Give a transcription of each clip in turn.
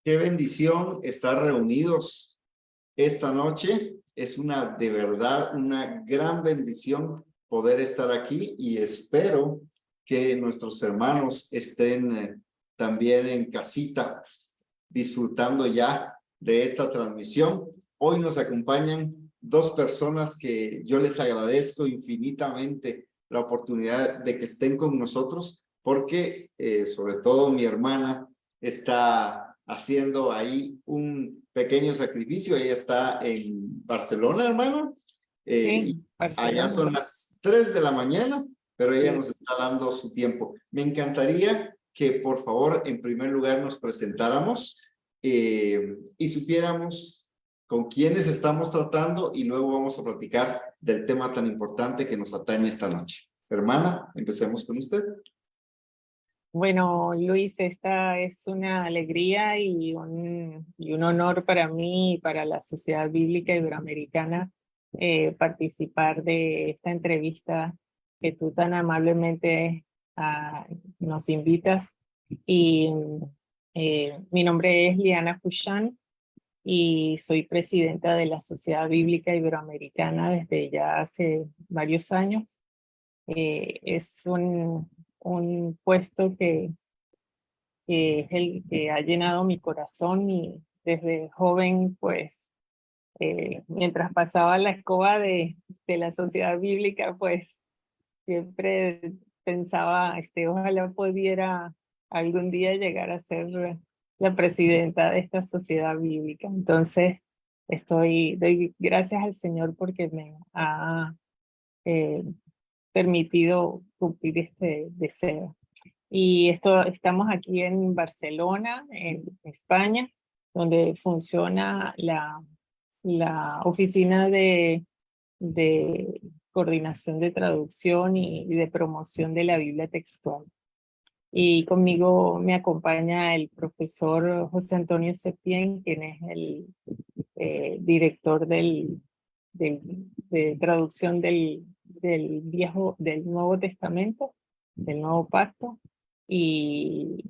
Qué bendición estar reunidos esta noche. Es de verdad, una gran bendición poder estar aquí y espero que nuestros hermanos estén también en casita disfrutando ya de esta transmisión. Hoy nos acompañan dos personas que yo les agradezco infinitamente la oportunidad de que estén con nosotros, porque sobre todo mi hermana está haciendo ahí un pequeño sacrificio. Ella está en Barcelona, hermano, y Sí, allá Barcelona. son las 3 de la mañana, pero ella Sí. nos está dando su tiempo. Me encantaría que por favor en primer lugar nos presentáramos y supiéramos con quiénes estamos tratando, y luego vamos a platicar del tema tan importante que nos atañe esta noche. Hermana, empecemos con usted. Bueno, Luis, esta es una alegría y un honor para mí y para la Sociedad Bíblica Iberoamericana participar de esta entrevista que tú tan amablemente nos invitas. Y mi nombre es Liana Fushan y soy presidenta de la Sociedad Bíblica Iberoamericana desde ya hace varios años. Es un puesto que es el que ha llenado mi corazón, y desde joven, pues, mientras pasaba la escoba de la sociedad bíblica, pues siempre pensaba, ojalá pudiera algún día llegar a ser la presidenta de esta sociedad bíblica. Entonces, doy gracias al Señor porque me ha eh, permitido cumplir este deseo. Y estamos aquí en Barcelona, en España, donde funciona la oficina de coordinación de traducción y de promoción de la Biblia textual. Y conmigo me acompaña el profesor José Antonio Septién, quien es el director de traducción del Nuevo Testamento, del Nuevo Pacto, y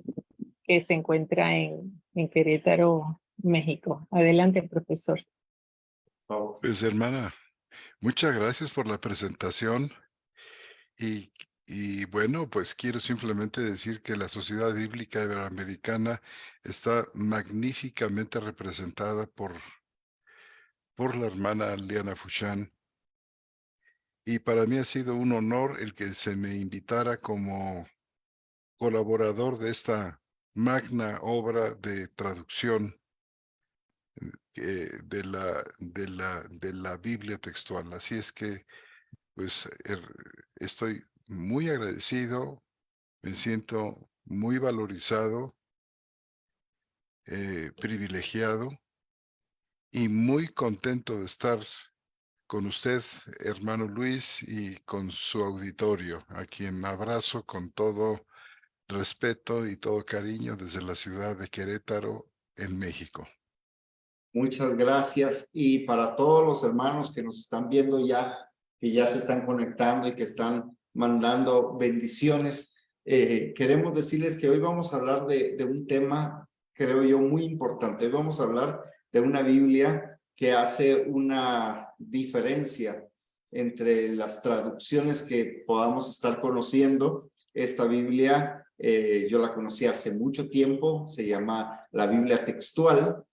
que se encuentra en Querétaro, México. Adelante, profesor. Pues hermana, muchas gracias por la presentación y, y bueno, pues quiero simplemente decir que la Sociedad Bíblica Iberoamericana está magníficamente representada por la hermana Liana Fushan, y para mí ha sido un honor el que se me invitara como colaborador de esta magna obra de traducción de la Biblia textual. Así es que pues estoy muy agradecido, me siento muy valorizado, privilegiado y muy contento de estar con usted, hermano Luis, y con su auditorio, a quien abrazo con todo respeto y todo cariño desde la ciudad de Querétaro, en México. Muchas gracias. Y para todos los hermanos que nos están viendo ya, que ya se están conectando y que están mandando bendiciones, queremos decirles que hoy vamos a hablar de un tema, creo yo, muy importante. Hoy vamos a hablar de una Biblia que hace una diferencia entre las traducciones que podamos estar conociendo. Esta Biblia, yo la conocí hace mucho tiempo, se llama la Biblia textual.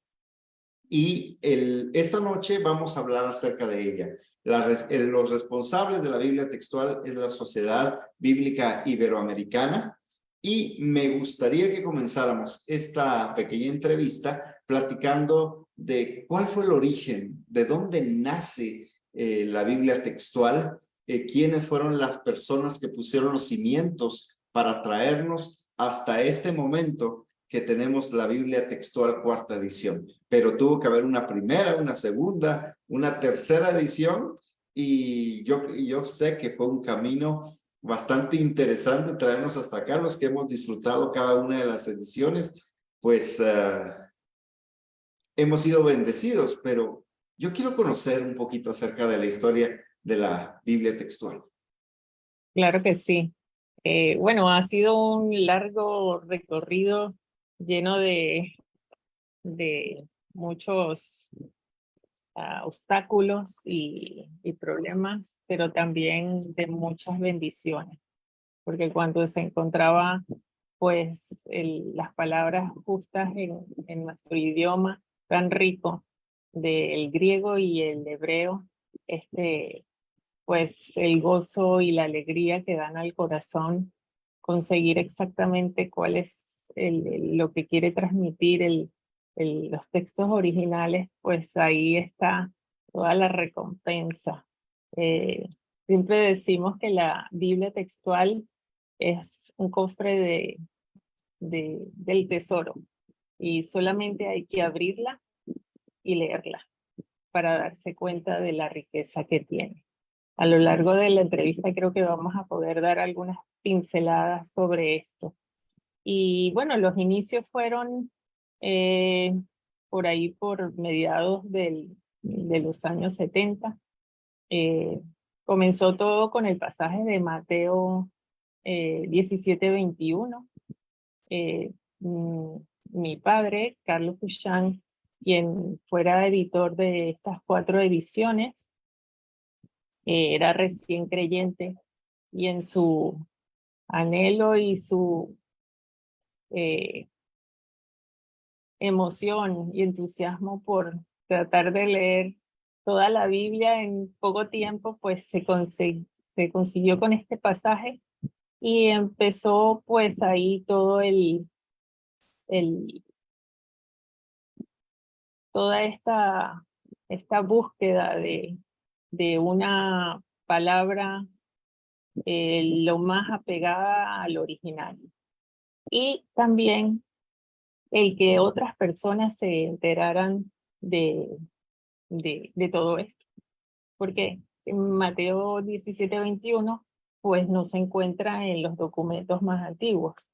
Y esta noche vamos a hablar acerca de ella. Los responsables de la Biblia textual es la Sociedad Bíblica Iberoamericana, y me gustaría que comenzáramos esta pequeña entrevista platicando de cuál fue el origen, de dónde nace la Biblia textual, quiénes fueron las personas que pusieron los cimientos para traernos hasta este momento que tenemos la Biblia textual cuarta edición. Pero tuvo que haber una primera, una segunda, una tercera edición, y yo sé que fue un camino bastante interesante traernos hasta acá. Los que hemos disfrutado cada una de las ediciones, pues hemos sido bendecidos, pero yo quiero conocer un poquito acerca de la historia de la Biblia textual. Claro que sí. Bueno, ha sido un largo recorrido lleno de muchos obstáculos y problemas, pero también de muchas bendiciones, porque cuando se encontraba pues las palabras justas en nuestro idioma tan rico del griego y el hebreo, pues el gozo y la alegría que dan al corazón, conseguir exactamente cuál es lo que quiere transmitir los textos originales, pues ahí está toda la recompensa. Siempre decimos que la Biblia textual es un cofre del tesoro y solamente hay que abrirla y leerla para darse cuenta de la riqueza que tiene. A lo largo de la entrevista creo que vamos a poder dar algunas pinceladas sobre esto. Y bueno, los inicios fueron por ahí por mediados de los años 70. Comenzó todo con el pasaje de Mateo 17:21. Mi padre, Carlos Cuchán, quien fuera editor de estas 4 ediciones, era recién creyente y en su anhelo y su emoción y entusiasmo por tratar de leer toda la Biblia en poco tiempo, pues se consiguió con este pasaje y empezó pues ahí todo toda esta búsqueda de una palabra lo más apegada al original. Y también el que otras personas se enteraran de todo esto. Porque en Mateo 17:21 pues no se encuentra en los documentos más antiguos.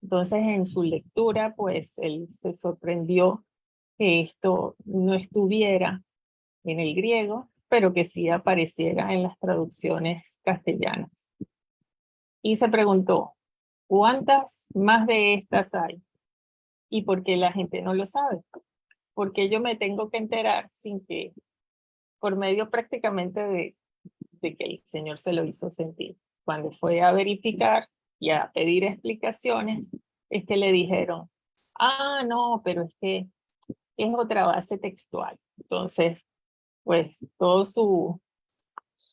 Entonces en su lectura pues él se sorprendió que esto no estuviera en el griego, pero que sí apareciera en las traducciones castellanas. Y se preguntó, ¿cuántas más de estas hay? ¿Y por qué la gente no lo sabe? Porque yo me tengo que enterar sin que, por medio prácticamente de que el Señor se lo hizo sentir. Cuando fue a verificar y a pedir explicaciones, es que le dijeron, no, pero es que es otra base textual. Entonces, pues todo su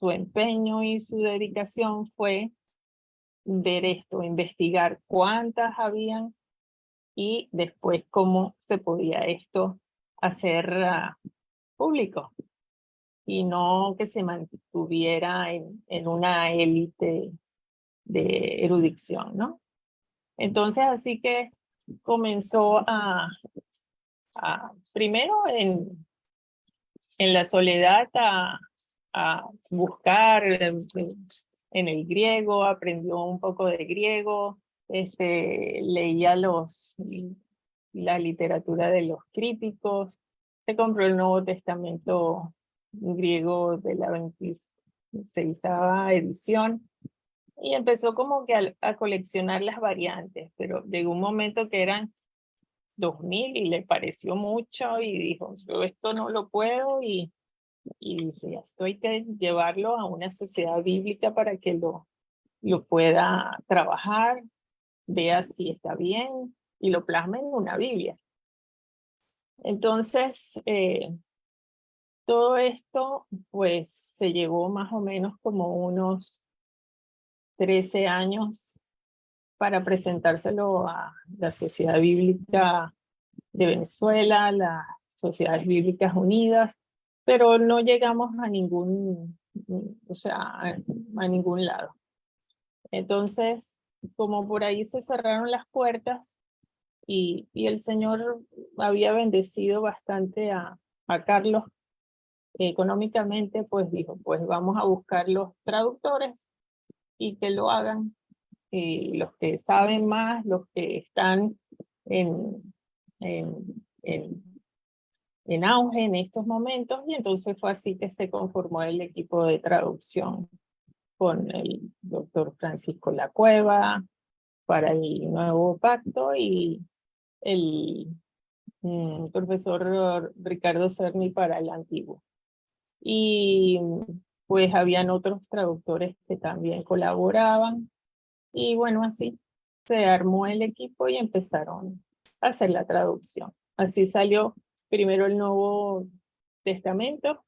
empeño y su dedicación fue ver esto, investigar cuántas habían y después cómo se podía esto hacer público y no que se mantuviera en una élite de erudición, ¿no? Entonces así que comenzó primero en la soledad a buscar en el griego, aprendió un poco de griego, leía la literatura de los críticos, se compró el Nuevo Testamento griego de la 26ª edición y empezó como que a coleccionar las variantes, pero llegó un momento que eran 2000 y le pareció mucho y dijo, yo esto no lo puedo y dice, esto hay que llevarlo a una sociedad bíblica para que lo pueda trabajar, vea si está bien y lo plasme en una Biblia. Entonces, todo esto pues se llevó más o menos como unos 13 años para presentárselo a la Sociedad Bíblica de Venezuela, las Sociedades Bíblicas Unidas, pero no llegamos a ningún lado. Entonces, como por ahí se cerraron las puertas y el Señor había bendecido bastante a Carlos económicamente, pues dijo, pues vamos a buscar los traductores y que lo hagan los que saben más, los que están en auge en estos momentos, y entonces fue así que se conformó el equipo de traducción con el doctor Francisco Lacueva para el Nuevo Pacto y el profesor Ricardo Cerny para el antiguo. Y pues habían otros traductores que también colaboraban. Y bueno, así se armó el equipo y empezaron a hacer la traducción. Así salió primero el Nuevo Testamento,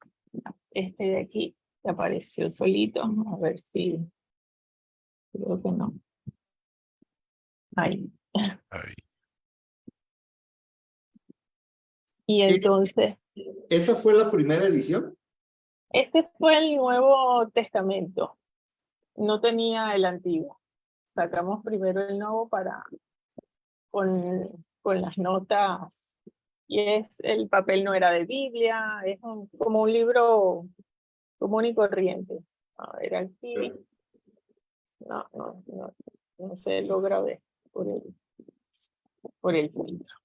este de aquí, que apareció solito. A ver si, creo que no. Ahí. Ahí. Y entonces, ¿Esa fue la primera edición? este fue el Nuevo Testamento. No tenía el antiguo. Sacamos primero el nuevo con las notas. Y el papel no era de Biblia, es como un libro común y corriente. A ver, aquí. No se logra ver por el filtro.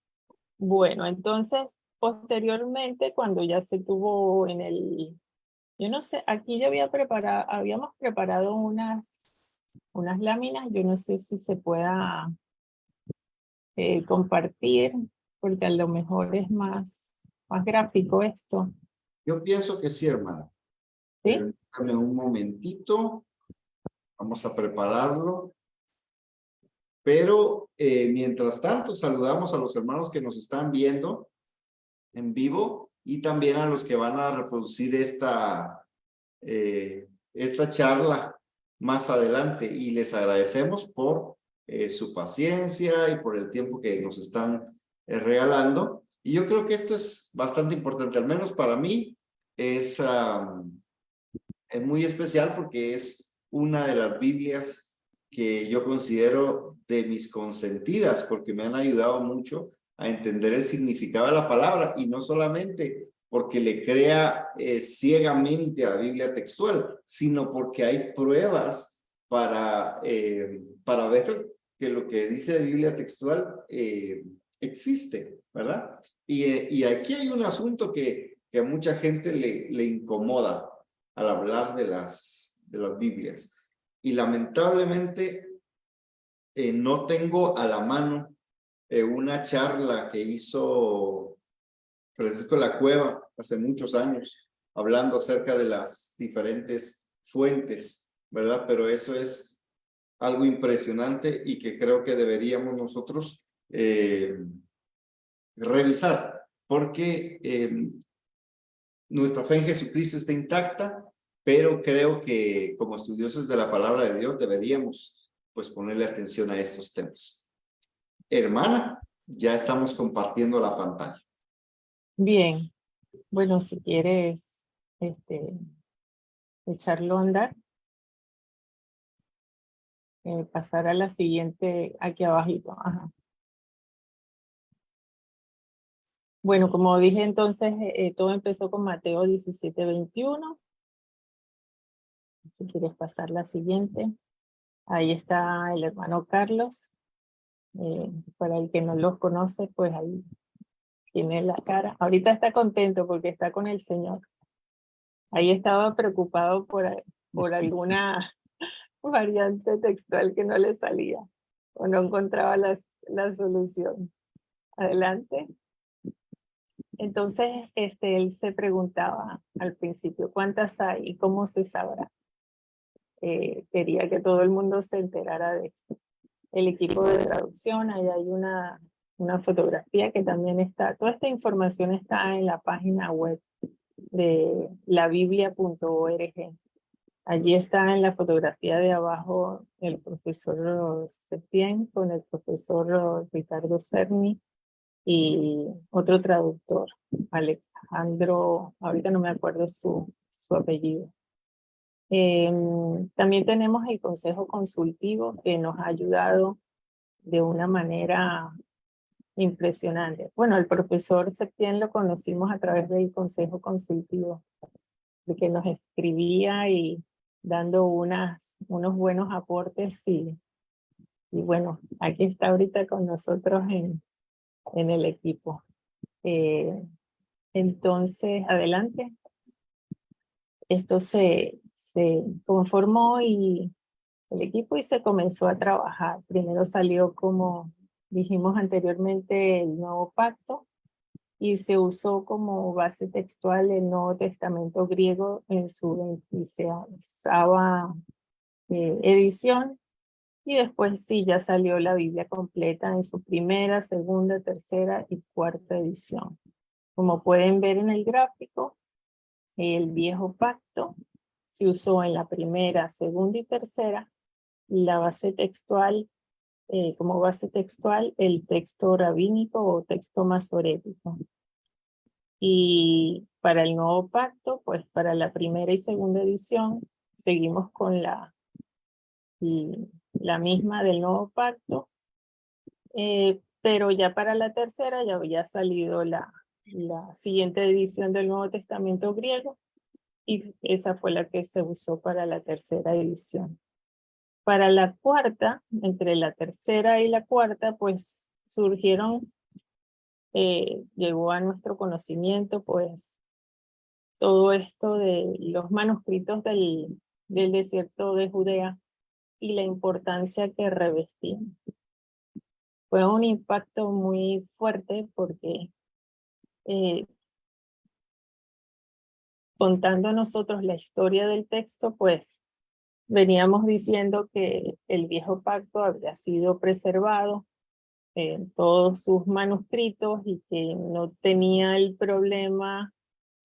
Bueno, entonces, posteriormente, cuando ya se tuvo yo no sé, aquí habíamos preparado unas láminas, yo no sé si se pueda compartir, porque a lo mejor es más gráfico esto, Yo pienso que sí, hermana. ¿sí? Permítame un momentito. Vamos a prepararlo. Pero mientras tanto, saludamos a los hermanos que nos están viendo en vivo y también a los que van a reproducir esta charla más adelante. Y les agradecemos por su paciencia y por el tiempo que nos están regalando. Y yo creo que esto es bastante importante, al menos para mí es muy especial porque es una de las Biblias que yo considero de mis consentidas, porque me han ayudado mucho a entender el significado de la palabra, y no solamente porque le crea ciegamente a la Biblia textual, sino porque hay pruebas para ver que lo que dice la Biblia textual existe, ¿verdad? Y aquí hay un asunto que a mucha gente le incomoda al hablar de las Biblias. Y lamentablemente no tengo a la mano una charla que hizo Francisco de la Cueva hace muchos años, hablando acerca de las diferentes fuentes, ¿verdad? Pero eso es algo impresionante y que creo que deberíamos nosotros revisar, porque nuestra fe en Jesucristo está intacta, pero creo que como estudiosos de la palabra de Dios deberíamos pues ponerle atención a estos temas. Hermana, ya estamos compartiendo la pantalla. Bien, bueno, si quieres echarlo a andar, pasar a la siguiente aquí abajito. Ajá. Bueno, como dije entonces, todo empezó con Mateo 17:21. Si quieres pasar la siguiente. Ahí está el hermano Carlos. Para el que no los conoce, pues ahí tiene la cara. Ahorita está contento porque está con el Señor. Ahí estaba preocupado por alguna variante textual que no le salía o no encontraba la solución. Adelante. Entonces, él se preguntaba al principio, ¿cuántas hay y cómo se sabrá? Quería que todo el mundo se enterara de esto. El equipo de traducción, ahí hay una fotografía que también está, toda esta información está en la página web de labiblia.org. Allí está en la fotografía de abajo el profesor Septién con el profesor Ricardo Cerny y otro traductor, Alejandro, ahorita no me acuerdo su apellido. También tenemos el Consejo Consultivo que nos ha ayudado de una manera impresionante. Bueno, el profesor Septién lo conocimos a través del Consejo Consultivo, de que nos escribía y dando unos buenos aportes y bueno, aquí está ahorita con nosotros en el equipo. Entonces, adelante. Esto se conformó y el equipo y se comenzó a trabajar. Primero salió, como dijimos anteriormente, el nuevo pacto, y se usó como base textual el Nuevo Testamento griego en su 26ª edición. Y después sí, ya salió la Biblia completa en su primera, segunda, tercera y cuarta edición. Como pueden ver en el gráfico, el Viejo Pacto se usó en la primera, segunda y tercera, la base textual, como base textual, el texto rabínico o texto masorético. Y para el Nuevo Pacto, pues para la primera y segunda edición, seguimos con la misma del Nuevo Pacto, pero ya para la tercera ya había salido la siguiente edición del Nuevo Testamento griego, y esa fue la que se usó para la tercera edición. Para la cuarta, entre la tercera y la cuarta, pues surgieron, llegó a nuestro conocimiento, pues todo esto de los manuscritos del desierto de Judea y la importancia que revestían. Fue un impacto muy fuerte porque contando nosotros la historia del texto, pues veníamos diciendo que el Viejo Pacto había sido preservado en todos sus manuscritos y que no tenía el problema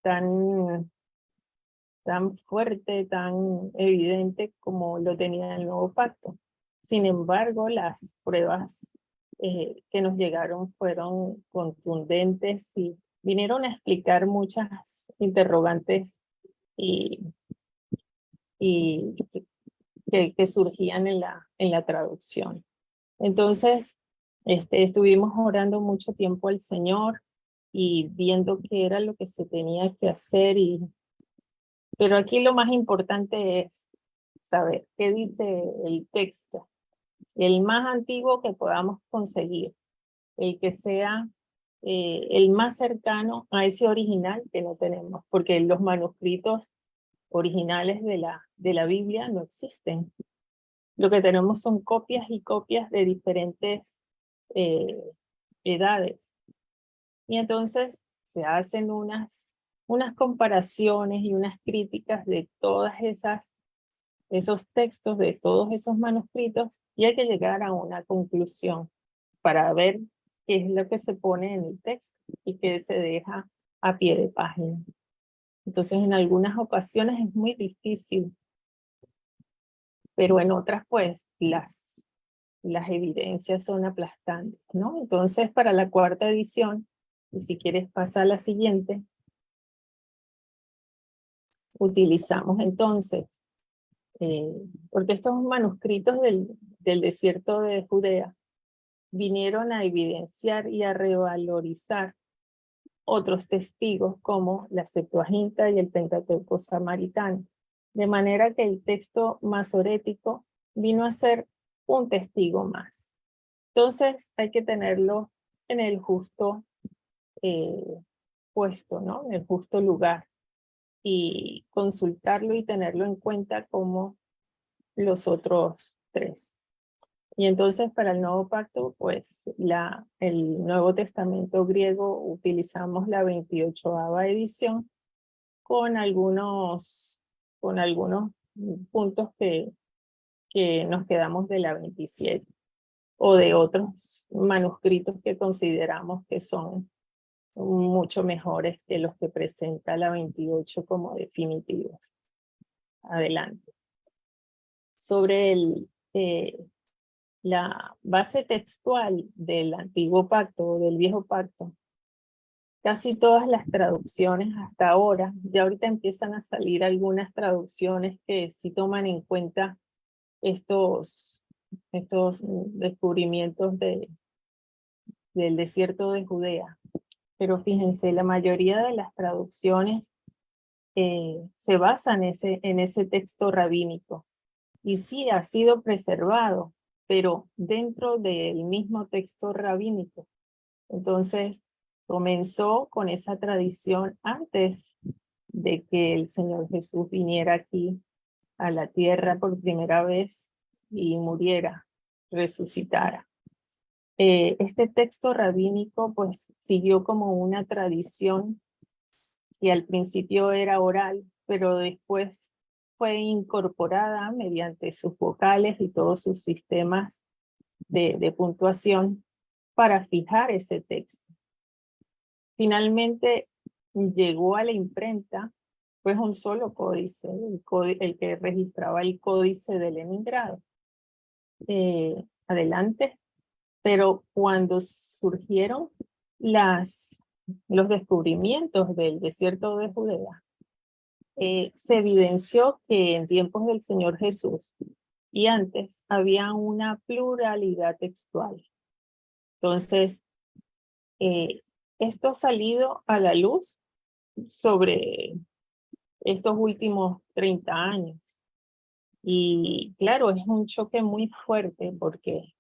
tan fuerte, tan evidente como lo tenía el Nuevo Pacto. Sin embargo, las pruebas que nos llegaron fueron contundentes y vinieron a explicar muchas interrogantes y que surgían en la traducción. Entonces, estuvimos orando mucho tiempo al Señor y viendo qué era lo que se tenía que hacer. Pero aquí lo más importante es saber qué dice el texto, el más antiguo que podamos conseguir, el que sea el más cercano a ese original que no tenemos, porque los manuscritos originales de la Biblia no existen. Lo que tenemos son copias y copias de diferentes edades. Y entonces se hacen unas comparaciones y unas críticas de todas esos textos, de todos esos manuscritos, y hay que llegar a una conclusión para ver qué es lo que se pone en el texto y qué se deja a pie de página. Entonces, en algunas ocasiones es muy difícil, pero en otras, pues, las evidencias son aplastantes, ¿no? Entonces, para la cuarta edición, y si quieres pasar a la siguiente, utilizamos entonces, porque estos manuscritos del desierto de Judea vinieron a evidenciar y a revalorizar otros testigos como la Septuaginta y el Pentateuco samaritano, de manera que el texto masorético vino a ser un testigo más. Entonces hay que tenerlo en el justo puesto, ¿no? En el justo lugar, y consultarlo y tenerlo en cuenta como los otros tres. Y entonces para el Nuevo Pacto, pues el Nuevo Testamento griego utilizamos la 28ª edición con algunos puntos que nos quedamos de la 27 o de otros manuscritos que consideramos que son mucho mejores que los que presenta la 28 como definitivos. Adelante. Sobre la base textual del Antiguo Pacto o del Viejo Pacto, casi todas las traducciones hasta ahora, ya ahorita empiezan a salir algunas traducciones que sí toman en cuenta estos descubrimientos del desierto de Judea. Pero fíjense, la mayoría de las traducciones se basan en ese texto rabínico. Y sí, ha sido preservado, pero dentro del mismo texto rabínico. Entonces, comenzó con esa tradición antes de que el Señor Jesús viniera aquí a la tierra por primera vez y muriera, resucitara. este texto rabínico pues siguió como una tradición que al principio era oral, pero después fue incorporada mediante sus vocales y todos sus sistemas de puntuación para fijar ese texto. Finalmente llegó a la imprenta pues un solo códice, el que registraba el códice de Leningrado. Adelante. Pero cuando surgieron los descubrimientos del desierto de Judea, se evidenció que en tiempos del Señor Jesús y antes había una pluralidad textual. Entonces, esto ha salido a la luz sobre estos últimos 30 años. Y claro, es un choque muy fuerte porque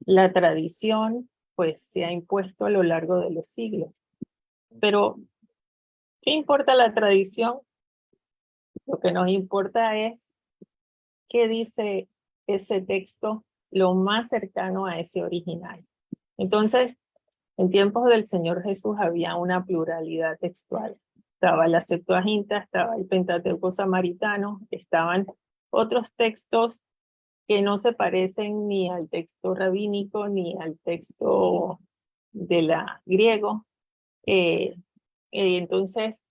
la tradición pues se ha impuesto a lo largo de los siglos. Pero, ¿qué importa la tradición? Lo que nos importa es qué dice ese texto lo más cercano a ese original. Entonces, en tiempos del Señor Jesús había una pluralidad textual. Estaba la Septuaginta, estaba el Pentateuco samaritano, estaban otros textos que no se parecen ni al texto rabínico ni al texto de la griego. Entonces,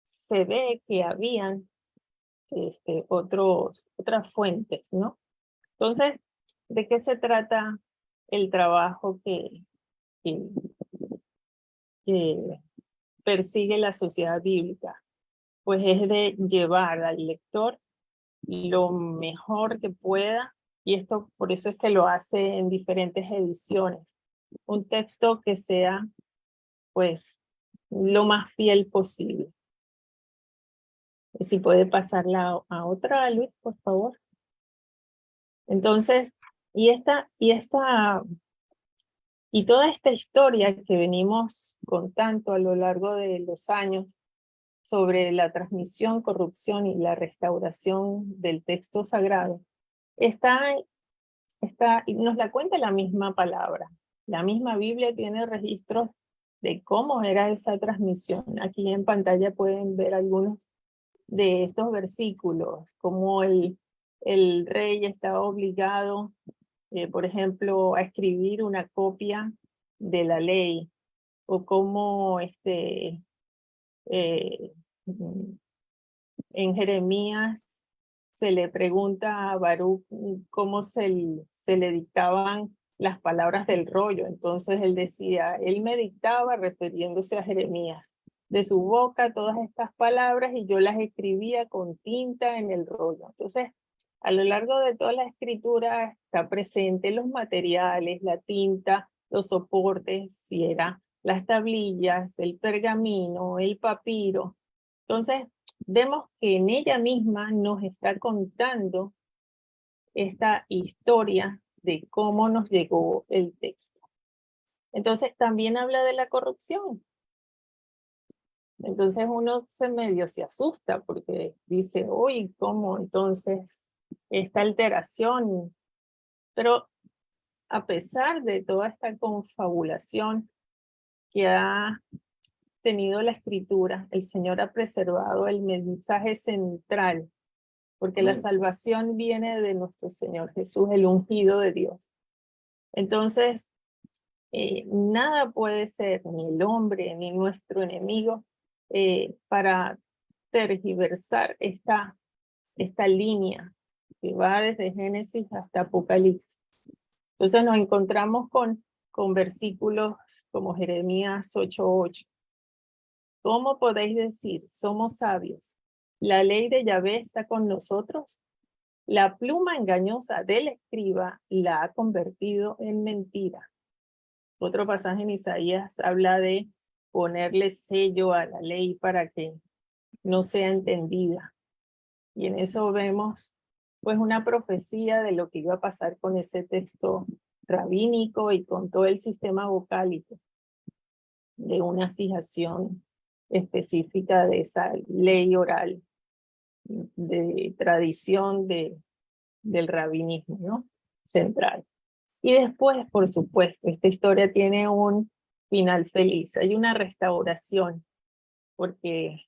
se ve que habían otras fuentes, ¿no? Entonces, ¿de qué se trata el trabajo que persigue la sociedad bíblica? Pues es de llevar al lector lo mejor que pueda, y esto por eso es que lo hace en diferentes ediciones. Un texto que sea, pues, lo más fiel posible. Si puede pasarla a otra, Luis, por favor. Entonces, y toda esta historia que venimos contando a lo largo de los años sobre la transmisión, corrupción y la restauración del texto sagrado, y nos la cuenta la misma palabra. La misma Biblia tiene registros de cómo era esa transmisión. Aquí en pantalla pueden ver algunos de estos versículos, como el rey estaba obligado, por ejemplo, a escribir una copia de la ley, o como en Jeremías se le pregunta a Baruch cómo se le dictaban las palabras del rollo. Entonces él decía, él me dictaba, refiriéndose a Jeremías, de su boca todas estas palabras y yo las escribía con tinta en el rollo. Entonces, a lo largo de toda la escritura está presente los materiales, la tinta, los soportes, si era las tablillas, el pergamino, el papiro. Entonces, vemos que en ella misma nos está contando esta historia de cómo nos llegó el texto. Entonces, también habla de la corrupción. Entonces uno se asusta porque dice, uy, ¿cómo entonces esta alteración? Pero a pesar de toda esta confabulación que ha tenido la escritura, el Señor ha preservado el mensaje central, porque la salvación viene de nuestro Señor Jesús, el ungido de Dios. Entonces, nada puede ser, ni el hombre, ni nuestro enemigo, para tergiversar esta línea que va desde Génesis hasta Apocalipsis. Entonces nos encontramos con versículos como Jeremías 8:8. ¿Cómo podéis decir, somos sabios? ¿La ley de Yahvé está con nosotros? La pluma engañosa del escriba la ha convertido en mentira. Otro pasaje en Isaías habla de ponerle sello a la ley para que no sea entendida. Y en eso vemos pues una profecía de lo que iba a pasar con ese texto rabínico y con todo el sistema vocálico, de una fijación específica de esa ley oral, de tradición del rabinismo, ¿no? Central. Y después, por supuesto, esta historia tiene un final feliz. Hay una restauración, porque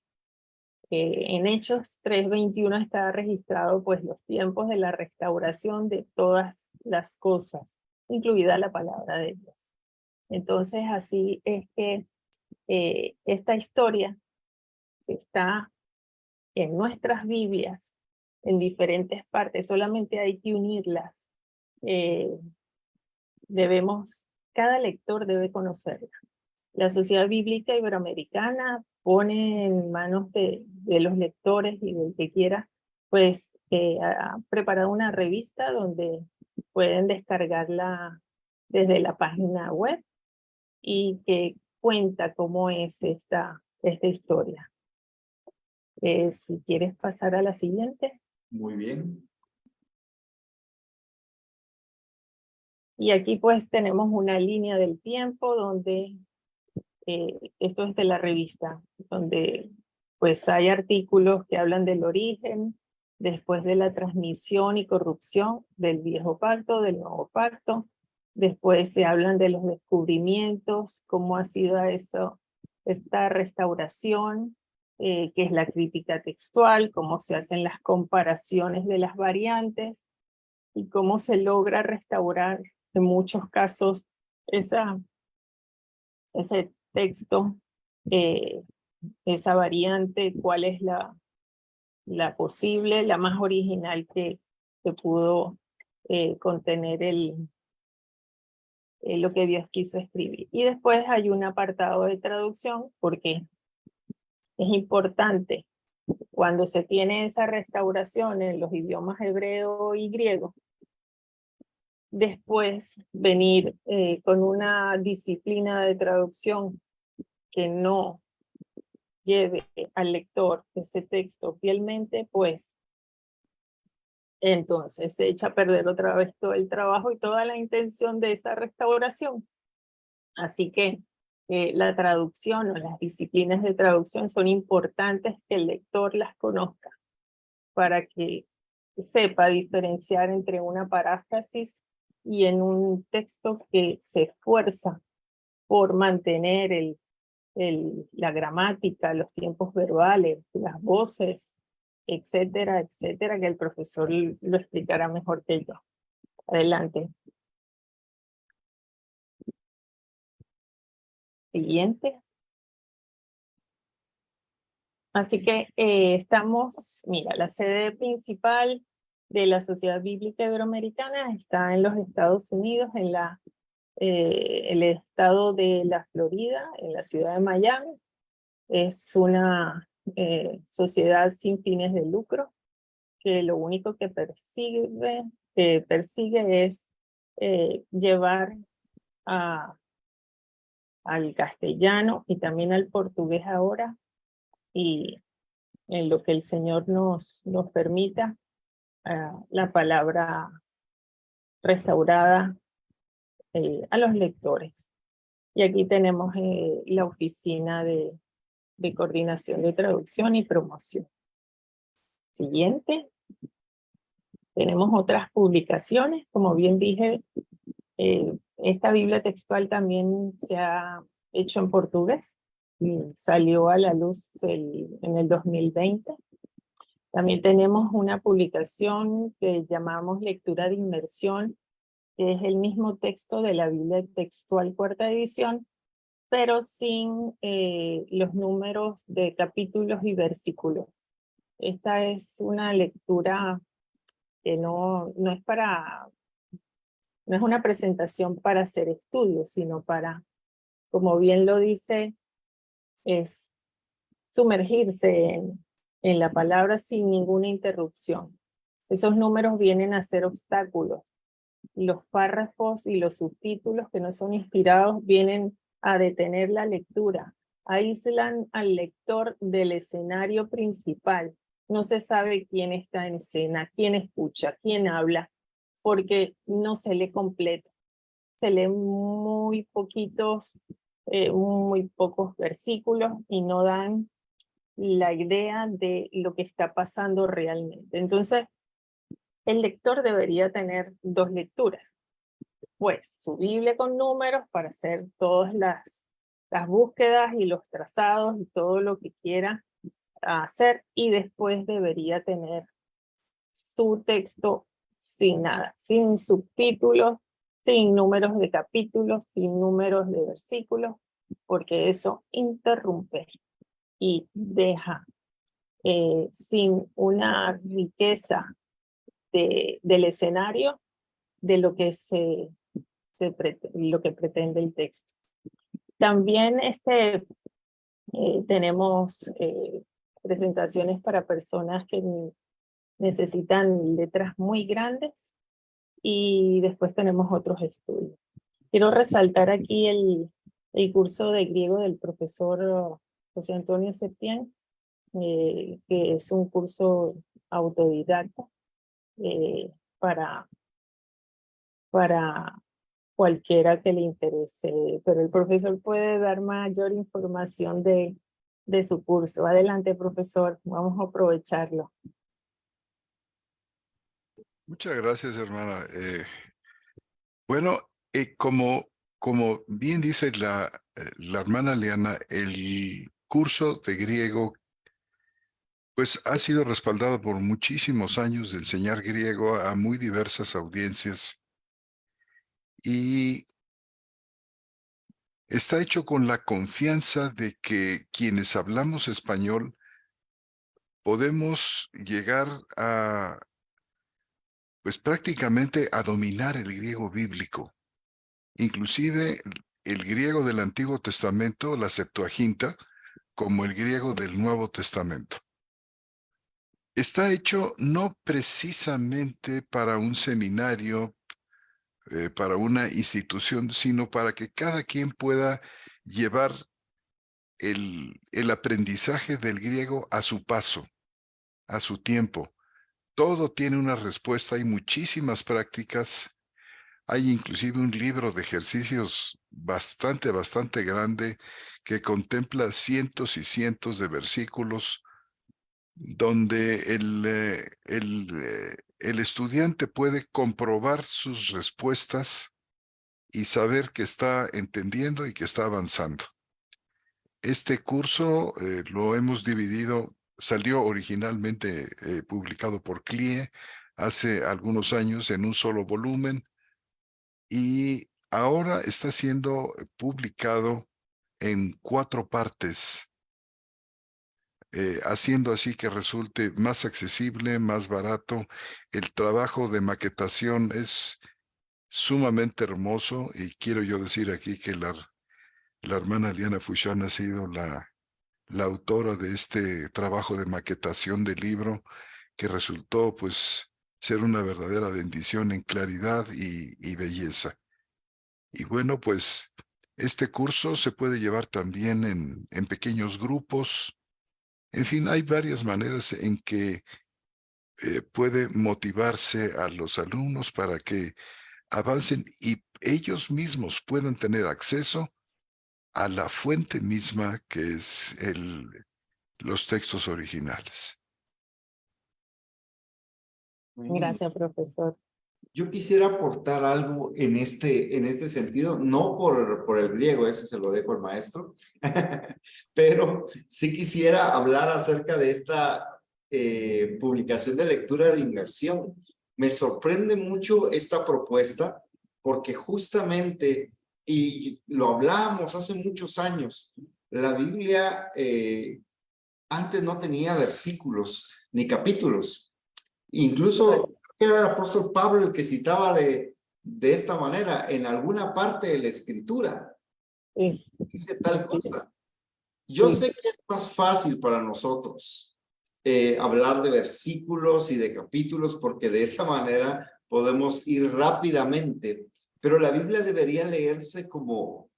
en Hechos 3:21 está registrado pues los tiempos de la restauración de todas las cosas, incluida la palabra de Dios. Entonces así es que esta historia está en nuestras Biblias, en diferentes partes, solamente hay que unirlas. Cada lector debe conocerla. La Sociedad Bíblica Iberoamericana pone en manos de los lectores y del que quiera, pues ha preparado una revista donde pueden descargarla desde la página web y que cuenta cómo es esta historia. Si quieres pasar a la siguiente. Muy bien. Y aquí pues tenemos una línea del tiempo donde esto es de la revista, donde pues hay artículos que hablan del origen, después de la transmisión y corrupción del viejo pacto, del nuevo pacto, después se hablan de los descubrimientos, cómo ha sido esta restauración, que es la crítica textual, cómo se hacen las comparaciones de las variantes y cómo se logra restaurar en muchos casos ese texto, esa variante, cuál es la posible, la más original que pudo contener lo que Dios quiso escribir. Y después hay un apartado de traducción, porque es importante cuando se tiene esa restauración en los idiomas hebreo y griego, después venir con una disciplina de traducción que no lleve al lector ese texto fielmente, pues entonces se echa a perder otra vez todo el trabajo y toda la intención de esa restauración. Así que la traducción o las disciplinas de traducción son importantes que el lector las conozca para que sepa diferenciar entre una paráfrasis y en un texto que se esfuerza por mantener la gramática, los tiempos verbales, las voces, etcétera, etcétera, que el profesor lo explicará mejor que yo. Adelante. Siguiente. Así que mira, la sede principal de la Sociedad Bíblica Iberoamericana está en los Estados Unidos, en el estado de la Florida, en la ciudad de Miami. Es una sociedad sin fines de lucro, que lo único que persigue es llevar al castellano y también al portugués ahora, y en lo que el Señor nos permita, la palabra restaurada a los lectores. Y aquí tenemos la oficina de coordinación de traducción y promoción. Siguiente. Tenemos otras publicaciones, como bien dije, esta Biblia textual también se ha hecho en portugués y salió a la luz en el 2020. También tenemos una publicación que llamamos Lectura de Inmersión, que es el mismo texto de la Biblia textual cuarta edición, pero sin los números de capítulos y versículos. Esta es una lectura que no es una presentación para hacer estudios, sino para, como bien lo dice, es sumergirse en la palabra sin ninguna interrupción. Esos números vienen a ser obstáculos. Los párrafos y los subtítulos que no son inspirados vienen a detener la lectura, aíslan al lector del escenario principal. No se sabe quién está en escena, quién escucha, quién habla, porque no se lee completo. Se leen muy pocos versículos y no dan la idea de lo que está pasando realmente. Entonces, el lector debería tener dos lecturas. pues su Biblia con números para hacer todas las búsquedas y los trazados y todo lo que quiera hacer, y después debería tener su texto sin nada, sin subtítulos, sin números de capítulos, sin números de versículos, porque eso interrumpe y deja sin una riqueza del escenario de lo que lo que pretende el texto. También tenemos presentaciones para personas que necesitan letras muy grandes, y después tenemos otros estudios. Quiero resaltar aquí el curso de griego del profesor José Antonio Septién, que es un curso autodidacta para cualquiera que le interese, pero el profesor puede dar mayor información de su curso. Adelante, profesor, vamos a aprovecharlo. Muchas gracias, hermana. Bueno, como bien dice la hermana Liana, el curso de griego pues ha sido respaldado por muchísimos años de enseñar griego a muy diversas audiencias, y está hecho con la confianza de que quienes hablamos español podemos llegar a, pues prácticamente a dominar el griego bíblico, inclusive el griego del Antiguo Testamento, la Septuaginta, como el griego del Nuevo Testamento. Está hecho no precisamente para un seminario, para una institución, sino para que cada quien pueda llevar el aprendizaje del griego a su paso, a su tiempo. Todo tiene una respuesta, hay muchísimas prácticas, hay inclusive un libro de ejercicios bastante grande que contempla cientos y cientos de versículos donde el estudiante puede comprobar sus respuestas y saber que está entendiendo y que está avanzando. Este curso lo hemos dividido, salió originalmente publicado por CLIE hace algunos años en un solo volumen, y ahora está siendo publicado en 4 partes, haciendo así que resulte más accesible, más barato. El trabajo de maquetación es sumamente hermoso, y quiero yo decir aquí que la hermana Liana Fuchán ha sido la autora de este trabajo de maquetación del libro, que resultó pues ser una verdadera bendición en claridad y belleza. Y bueno, pues este curso se puede llevar también en pequeños grupos. En fin, hay varias maneras en que puede motivarse a los alumnos para que avancen y ellos mismos puedan tener acceso a la fuente misma, que es los textos originales. Gracias, profesor. Yo quisiera aportar algo en este sentido, no por el griego, eso se lo dejo al maestro, pero sí quisiera hablar acerca de esta publicación de lectura de inmersión. Me sorprende mucho esta propuesta porque justamente, y lo hablamos hace muchos años, la Biblia antes no tenía versículos ni capítulos. Incluso era el apóstol Pablo el que citaba de esta manera en alguna parte de la escritura. Sí. Dice tal cosa. Yo sé que es más fácil para nosotros hablar de versículos y de capítulos porque de esa manera podemos ir rápidamente, pero la Biblia debería leerse como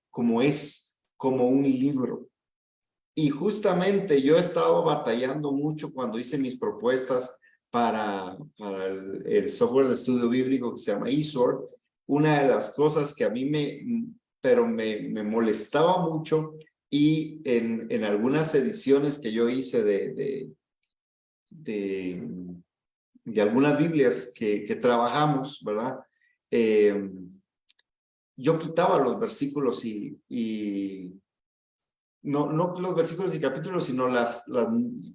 es, como un libro. Y justamente yo he estado batallando mucho cuando hice mis propuestas para el software de estudio bíblico que se llama eSword. Una de las cosas que a mí me molestaba mucho, y en algunas ediciones que yo hice de algunas Biblias que trabajamos, ¿verdad? yo quitaba los versículos no los versículos y capítulos, sino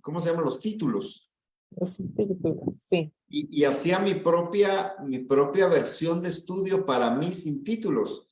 ¿cómo se llaman? Los títulos. Los títulos, sí. Y hacía mi propia versión de estudio para mí sin títulos,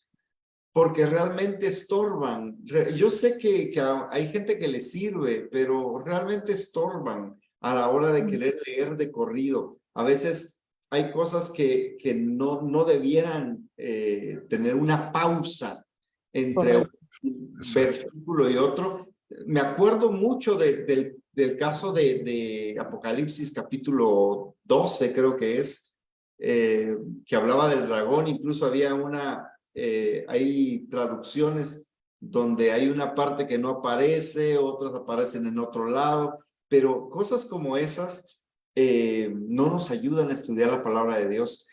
porque realmente estorban. Yo sé que hay gente que le sirve, pero realmente estorban a la hora de querer leer de corrido. A veces hay cosas que no debieran tener una pausa entre un versículo y otro. Me acuerdo mucho del caso de Apocalipsis capítulo 12, creo que es, que hablaba del dragón. Incluso había hay traducciones donde hay una parte que no aparece, otras aparecen en otro lado, pero cosas como esas no nos ayudan a estudiar la palabra de Dios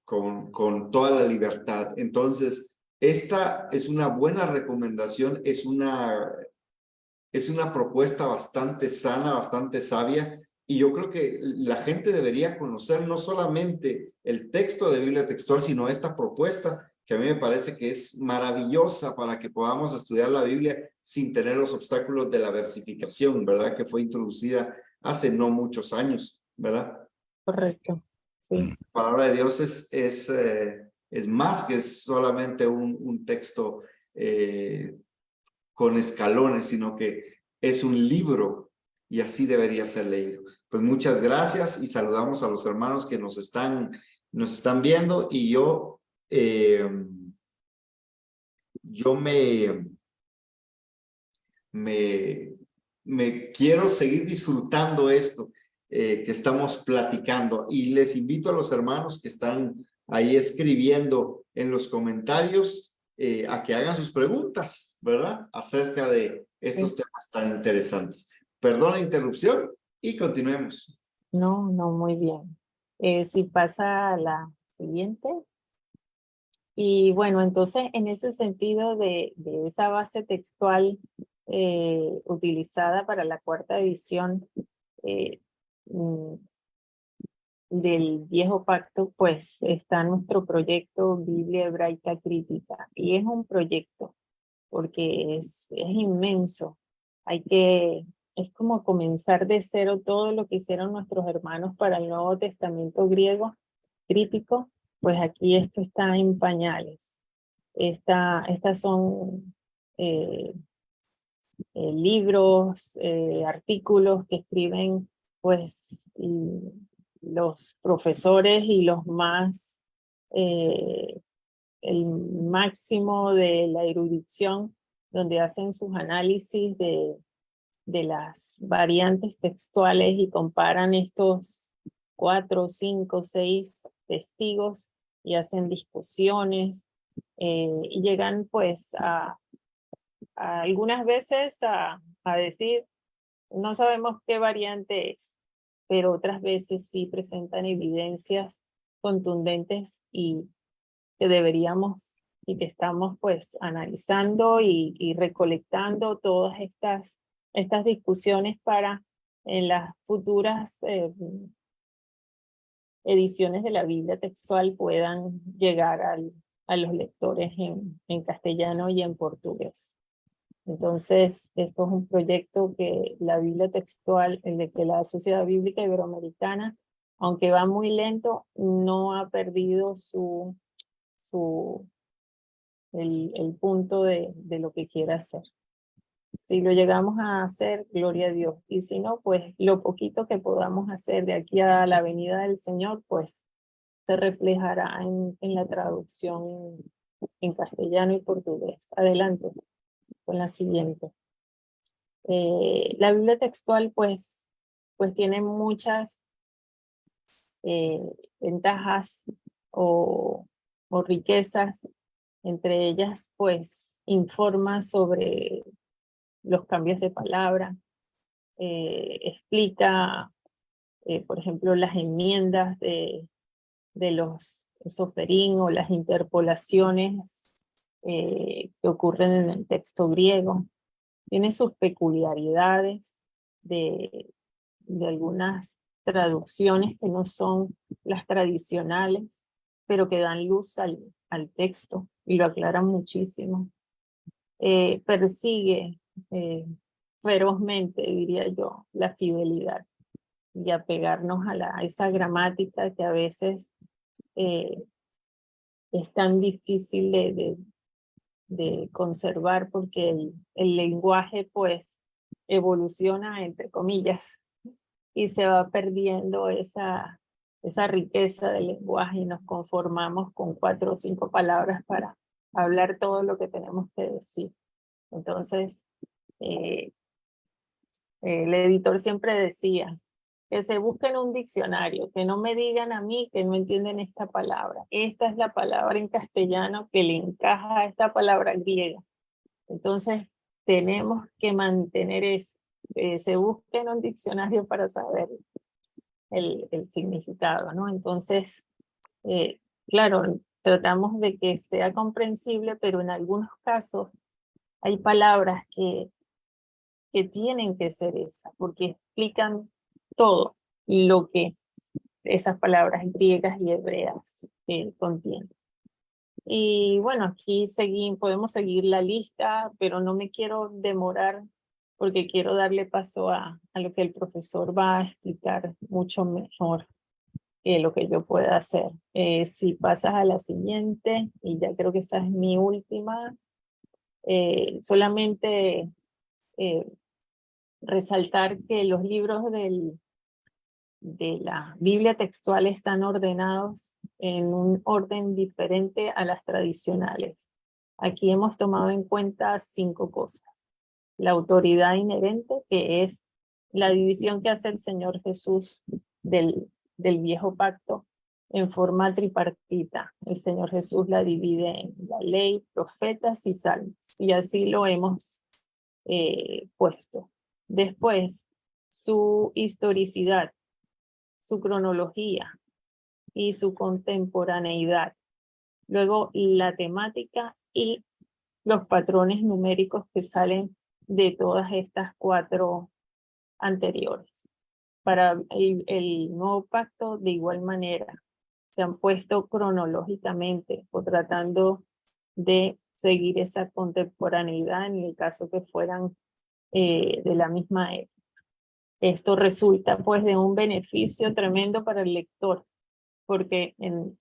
con toda la libertad. Entonces, esta es una buena recomendación, es una propuesta bastante sana, bastante sabia, y yo creo que la gente debería conocer no solamente el texto de Biblia textual, sino esta propuesta, que a mí me parece que es maravillosa para que podamos estudiar la Biblia sin tener los obstáculos de la versificación, ¿verdad? Que fue introducida hace no muchos años, ¿verdad? Correcto, sí. La palabra de Dios es más que solamente un texto con escalones, sino que es un libro y así debería ser leído. Pues muchas gracias y saludamos a los hermanos que nos están viendo, y yo me quiero seguir disfrutando esto que estamos platicando, y les invito a los hermanos que están ahí escribiendo en los comentarios a que hagan sus preguntas, ¿verdad? Acerca de estos temas tan interesantes. Perdón la interrupción y continuemos. No, muy bien. Si pasa a la siguiente. Y bueno, entonces en ese sentido de esa base textual utilizada para la cuarta edición mm, del Viejo Pacto, pues está nuestro proyecto Biblia Hebraica Crítica. Y es un proyecto porque es inmenso. Es como comenzar de cero todo lo que hicieron nuestros hermanos para el Nuevo Testamento griego crítico. Pues aquí esto está en pañales. Estas son libros, artículos que escriben pues los profesores y los más, el máximo de la erudición, donde hacen sus análisis de las variantes textuales y comparan estos 4, 5, 6 testigos y hacen discusiones y llegan pues a algunas veces a decir, no sabemos qué variante es, pero otras veces sí presentan evidencias contundentes y que deberíamos y que estamos pues analizando y recolectando todas estas discusiones para en las futuras ediciones de la Biblia textual puedan llegar a los lectores en castellano y en portugués. Entonces, esto es un proyecto que la Biblia textual, el de que la Sociedad Bíblica Iberoamericana, aunque va muy lento, no ha perdido el punto de lo que quiere hacer. Si lo llegamos a hacer, gloria a Dios. Y si no, pues lo poquito que podamos hacer de aquí a la venida del Señor, pues se reflejará en la traducción en castellano y portugués. Adelante con la siguiente. La Biblia textual pues tiene muchas ventajas o riquezas. Entre ellas pues informa sobre los cambios de palabra, explica por ejemplo las enmiendas de los soferín o las interpolaciones que ocurren en el texto griego. Tiene sus peculiaridades de algunas traducciones que no son las tradicionales, pero que dan luz al texto y lo aclaran muchísimo. Persigue ferozmente, diría yo, la fidelidad y apegarnos a esa gramática que a veces es tan difícil de conservar porque el lenguaje pues evoluciona entre comillas y se va perdiendo esa riqueza del lenguaje y nos conformamos con 4 o 5 palabras para hablar todo lo que tenemos que decir. Entonces, el editor siempre decía que se busquen un diccionario, que no me digan a mí que no entienden esta palabra. Esta es la palabra en castellano que le encaja a esta palabra griega. Entonces, tenemos que mantener eso. Se busquen un diccionario para saber el significado, ¿no? Entonces, claro, tratamos de que sea comprensible, pero en algunos casos hay palabras que tienen que ser esas, porque explican todo lo que esas palabras griegas y hebreas contienen. Y bueno, aquí podemos seguir la lista, pero no me quiero demorar porque quiero darle paso a lo que el profesor va a explicar mucho mejor que lo que yo pueda hacer. Si pasas a la siguiente, y ya creo que esa es mi última, solamente resaltar que los libros de la Biblia textual están ordenados en un orden diferente a las tradicionales. Aquí hemos tomado en cuenta 5 cosas. La autoridad inherente, que es la división que hace el Señor Jesús del viejo pacto en forma tripartita. El Señor Jesús la divide en la ley, profetas y salmos, y así lo hemos puesto. Después, su historicidad, su cronología y su contemporaneidad. Luego, la temática y los patrones numéricos que salen de todas estas 4 anteriores. Para el nuevo pacto, de igual manera, se han puesto cronológicamente o tratando de seguir esa contemporaneidad en el caso que fueran de la misma época. Esto resulta pues de un beneficio tremendo para el lector, porque en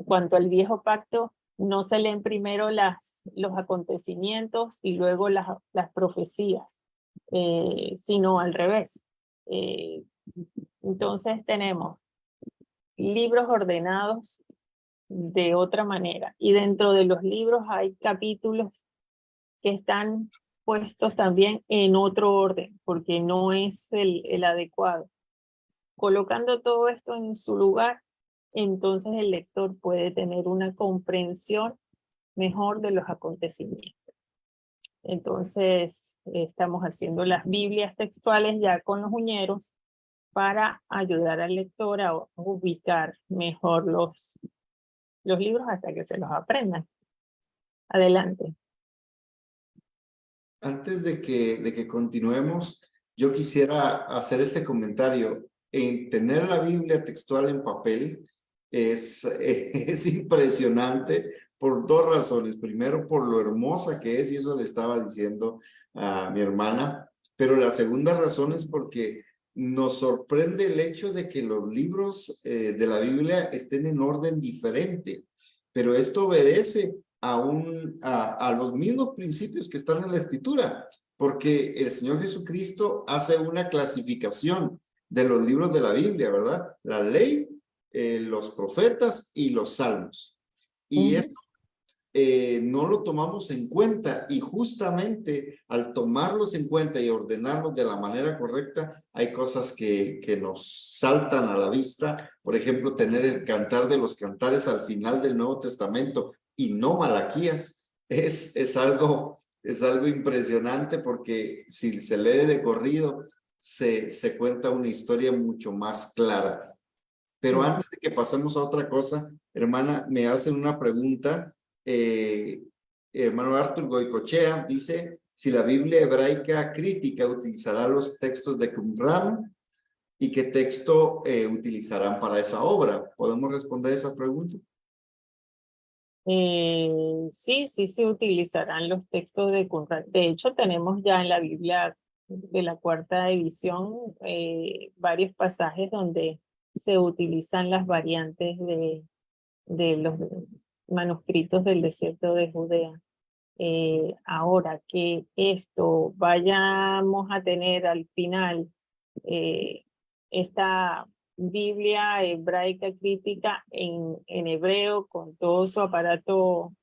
cuanto al viejo pacto, no se leen primero los acontecimientos y luego las profecías, sino al revés. Entonces tenemos libros ordenados de otra manera, y dentro de los libros hay capítulos que están puestos también en otro orden, porque no es el adecuado. Colocando todo esto en su lugar, entonces el lector puede tener una comprensión mejor de los acontecimientos. Entonces, estamos haciendo las Biblias textuales ya con los uñeros para ayudar al lector a ubicar mejor los libros hasta que se los aprendan. Adelante. Antes de que continuemos, yo quisiera hacer este comentario. En tener la Biblia textual en papel es impresionante por 2 razones. Primero, por lo hermosa que es, y eso le estaba diciendo a mi hermana, pero la segunda razón es porque nos sorprende el hecho de que los libros de la Biblia estén en orden diferente, pero esto obedece a los mismos principios que están en la Escritura, porque el Señor Jesucristo hace una clasificación de los libros de la Biblia, ¿verdad? La ley, los profetas y los salmos. Y esto no lo tomamos en cuenta, y justamente al tomarlos en cuenta y ordenarlos de la manera correcta, hay cosas que nos saltan a la vista. Por ejemplo, tener el Cantar de los Cantares al final del Nuevo Testamento y no Malaquías es algo impresionante, porque si se lee de corrido se cuenta una historia mucho más clara. Pero antes de que pasemos a otra cosa, hermana, me hacen una pregunta. Hermano Arthur Goicochea dice: si la Biblia hebraica crítica utilizará los textos de Qumran, ¿Y qué texto utilizarán para esa obra? ¿Podemos responder esa pregunta? Sí, sí se utilizarán los textos de Qumran. De hecho, tenemos ya en la Biblia de la cuarta edición varios pasajes donde se utilizan las variantes de los manuscritos del desierto de Judea. Ahora que esto vayamos a tener al final esta Biblia hebraica crítica en hebreo con todo su aparato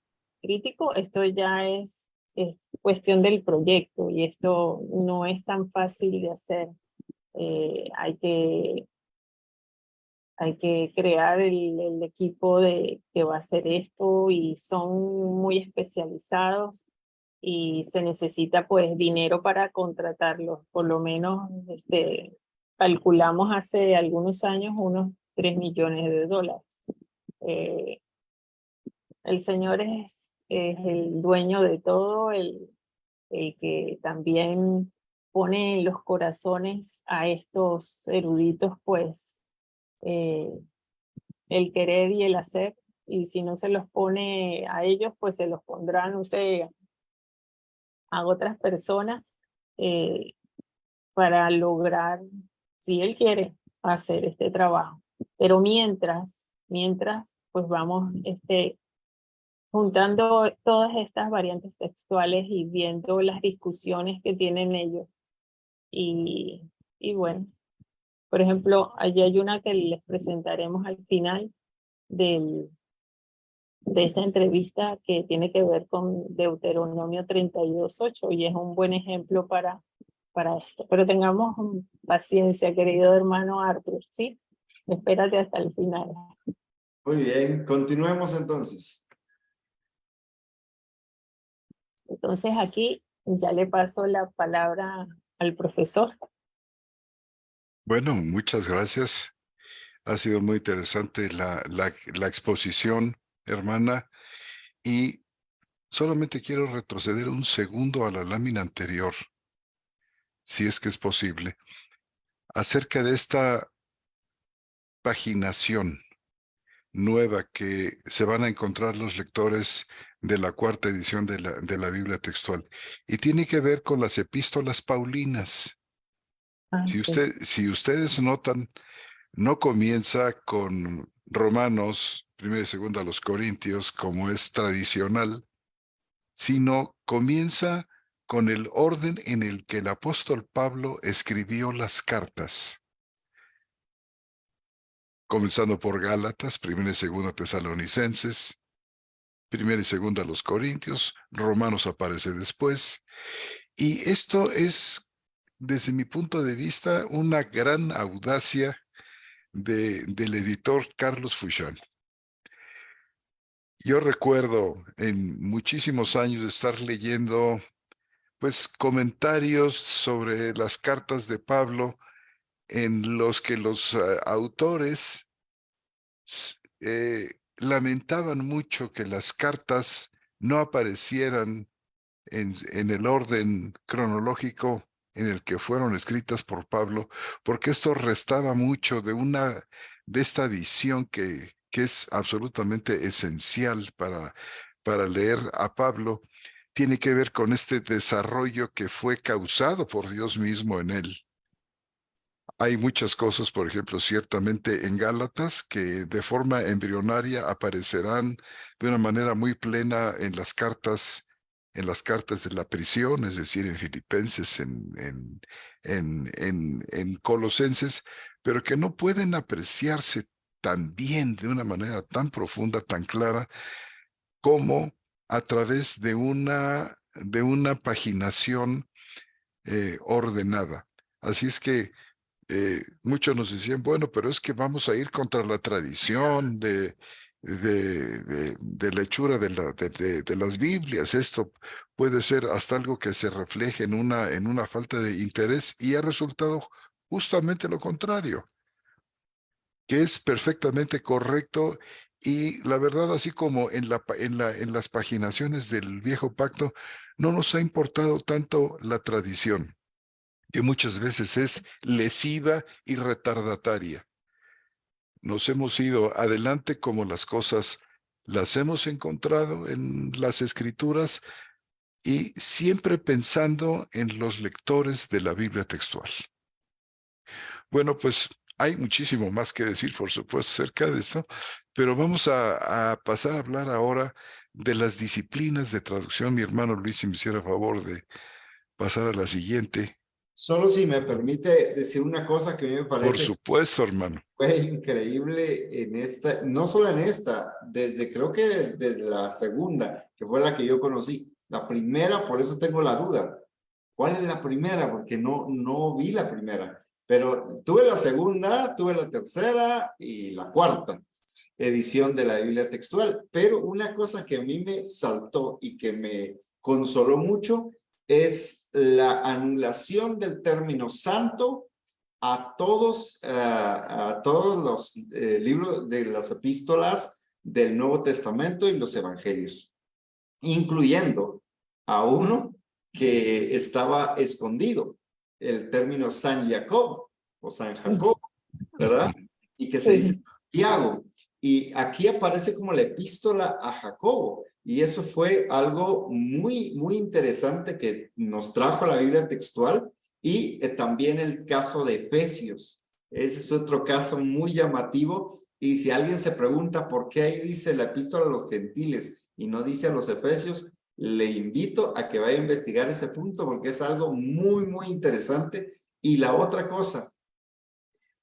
crítico, esto ya es cuestión del proyecto y esto no es tan fácil de hacer. Hay que crear el equipo que va a hacer esto y son muy especializados y se necesita pues dinero para contratarlos. Por lo menos calculamos hace algunos años unos $3 millones. Eh, el Señor es el dueño de todo, el que también pone en los corazones a estos eruditos pues el querer y el hacer, y si no se los pone a ellos, pues se los pondrán, no sé, a otras personas eh, para lograr, si él quiere, hacer este trabajo. Pero mientras, pues vamos juntando todas estas variantes textuales y viendo las discusiones que tienen ellos. Y bueno, por ejemplo, allí hay una que les presentaremos al final de esta entrevista que tiene que ver con Deuteronomio 32:8 y es un buen ejemplo para esto. Pero tengamos paciencia, querido hermano Arthur, ¿sí? Espérate hasta el final. Muy bien, continuemos entonces. Entonces aquí ya le paso la palabra al profesor. Bueno, muchas gracias. Ha sido muy interesante la exposición, hermana, y solamente quiero retroceder un segundo a la lámina anterior, si es que es posible, acerca de esta paginación nueva que se van a encontrar los lectores de la cuarta edición de la Biblia textual, y tiene que ver con las epístolas paulinas. Ah, sí. Si ustedes notan, no comienza con Romanos, primera y segunda a los Corintios, como es tradicional, sino comienza con el orden en el que el apóstol Pablo escribió las cartas, comenzando por Gálatas, primera y segunda Tesalonicenses, primera y segunda a los Corintios, Romanos aparece después, y esto es, desde mi punto de vista, una gran audacia del editor Carlos Fouchon. Yo recuerdo en muchísimos años estar leyendo pues comentarios sobre las cartas de Pablo en los que los autores lamentaban mucho que las cartas no aparecieran en el orden cronológico en el que fueron escritas por Pablo, porque esto restaba mucho de esta visión que es absolutamente esencial para leer a Pablo. Tiene que ver con este desarrollo que fue causado por Dios mismo en él. Hay muchas cosas, por ejemplo, ciertamente en Gálatas, que de forma embrionaria aparecerán de una manera muy plena en las cartas de la prisión, es decir, en Filipenses, en Colosenses, pero que no pueden apreciarse tan bien, de una manera tan profunda, tan clara, como a través de una paginación ordenada. Así es que muchos nos decían, bueno, pero es que vamos a ir contra la tradición de la hechura de las Biblias. Esto puede ser hasta algo que se refleje en una falta de interés, y ha resultado justamente lo contrario, que es perfectamente correcto. Y la verdad, así como en las paginaciones del Viejo Pacto, no nos ha importado tanto la tradición. que muchas veces es lesiva y retardataria. Nos hemos ido adelante como las cosas las hemos encontrado en las Escrituras y siempre pensando en los lectores de la Biblia textual. Bueno, pues hay muchísimo más que decir, por supuesto, acerca de esto, pero vamos a pasar a hablar ahora de las disciplinas de traducción. Mi hermano Luis, si me hiciera favor de pasar a la siguiente. Solo si me permite decir una cosa que a mí me Por parece supuesto, hermano. fue increíble en esta, no solo en esta, desde creo que desde la segunda, que fue la que yo conocí. La primera, por eso tengo la duda. ¿Cuál es la primera? Porque no vi la primera, pero tuve la segunda, tuve la tercera y la cuarta edición de la Biblia textual. Pero una cosa que a mí me saltó y que me consoló mucho es la anulación del término santo a todos los libros de las epístolas del Nuevo Testamento y los evangelios, incluyendo a uno que estaba escondido, el término San Jacob o San Jacob, ¿verdad? Y que se dice Santiago. Y aquí aparece como la epístola a Jacobo. Y eso fue algo muy interesante que nos trajo la Biblia textual. Y también el caso de Efesios. Ese es otro caso muy llamativo. Y si alguien se pregunta por qué ahí dice la epístola a los gentiles y no dice a los efesios, le invito a que vaya a investigar ese punto porque es algo muy interesante. Y la otra cosa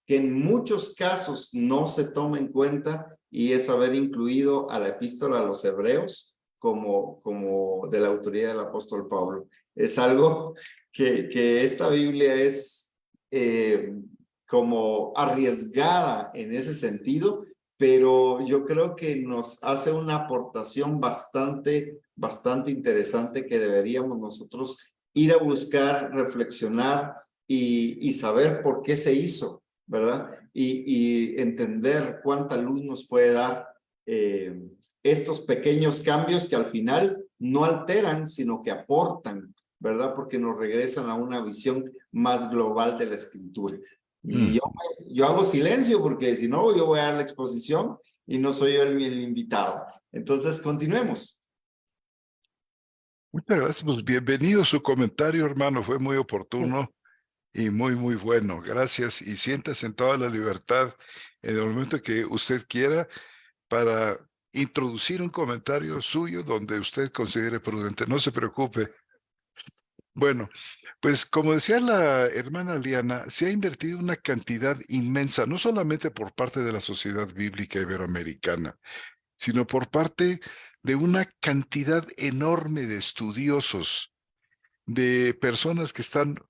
que en muchos casos no se toma en cuenta y es haber incluido a la epístola a los hebreos como de la autoría del apóstol Pablo. Es algo que esta Biblia es como arriesgada en ese sentido, pero yo creo que nos hace una aportación bastante interesante que deberíamos nosotros ir a buscar, reflexionar y saber por qué se hizo, ¿verdad? Y entender cuánta luz nos puede dar estos pequeños cambios que al final no alteran, sino que aportan, ¿verdad? Porque nos regresan a una visión más global de la escritura. Y yo hago silencio porque si no, yo voy a dar la exposición y no soy yo el invitado. Entonces, continuemos. Muchas gracias. Pues bienvenido su comentario, hermano. Fue muy oportuno y muy bueno. Gracias. Y siéntase en toda la libertad en el momento que usted quiera para introducir un comentario suyo donde usted considere prudente. No se preocupe. Bueno, pues como decía la hermana Liana, se ha invertido una cantidad inmensa, no solamente por parte de la Sociedad Bíblica Iberoamericana, sino por parte de una cantidad enorme de estudiosos, de personas que están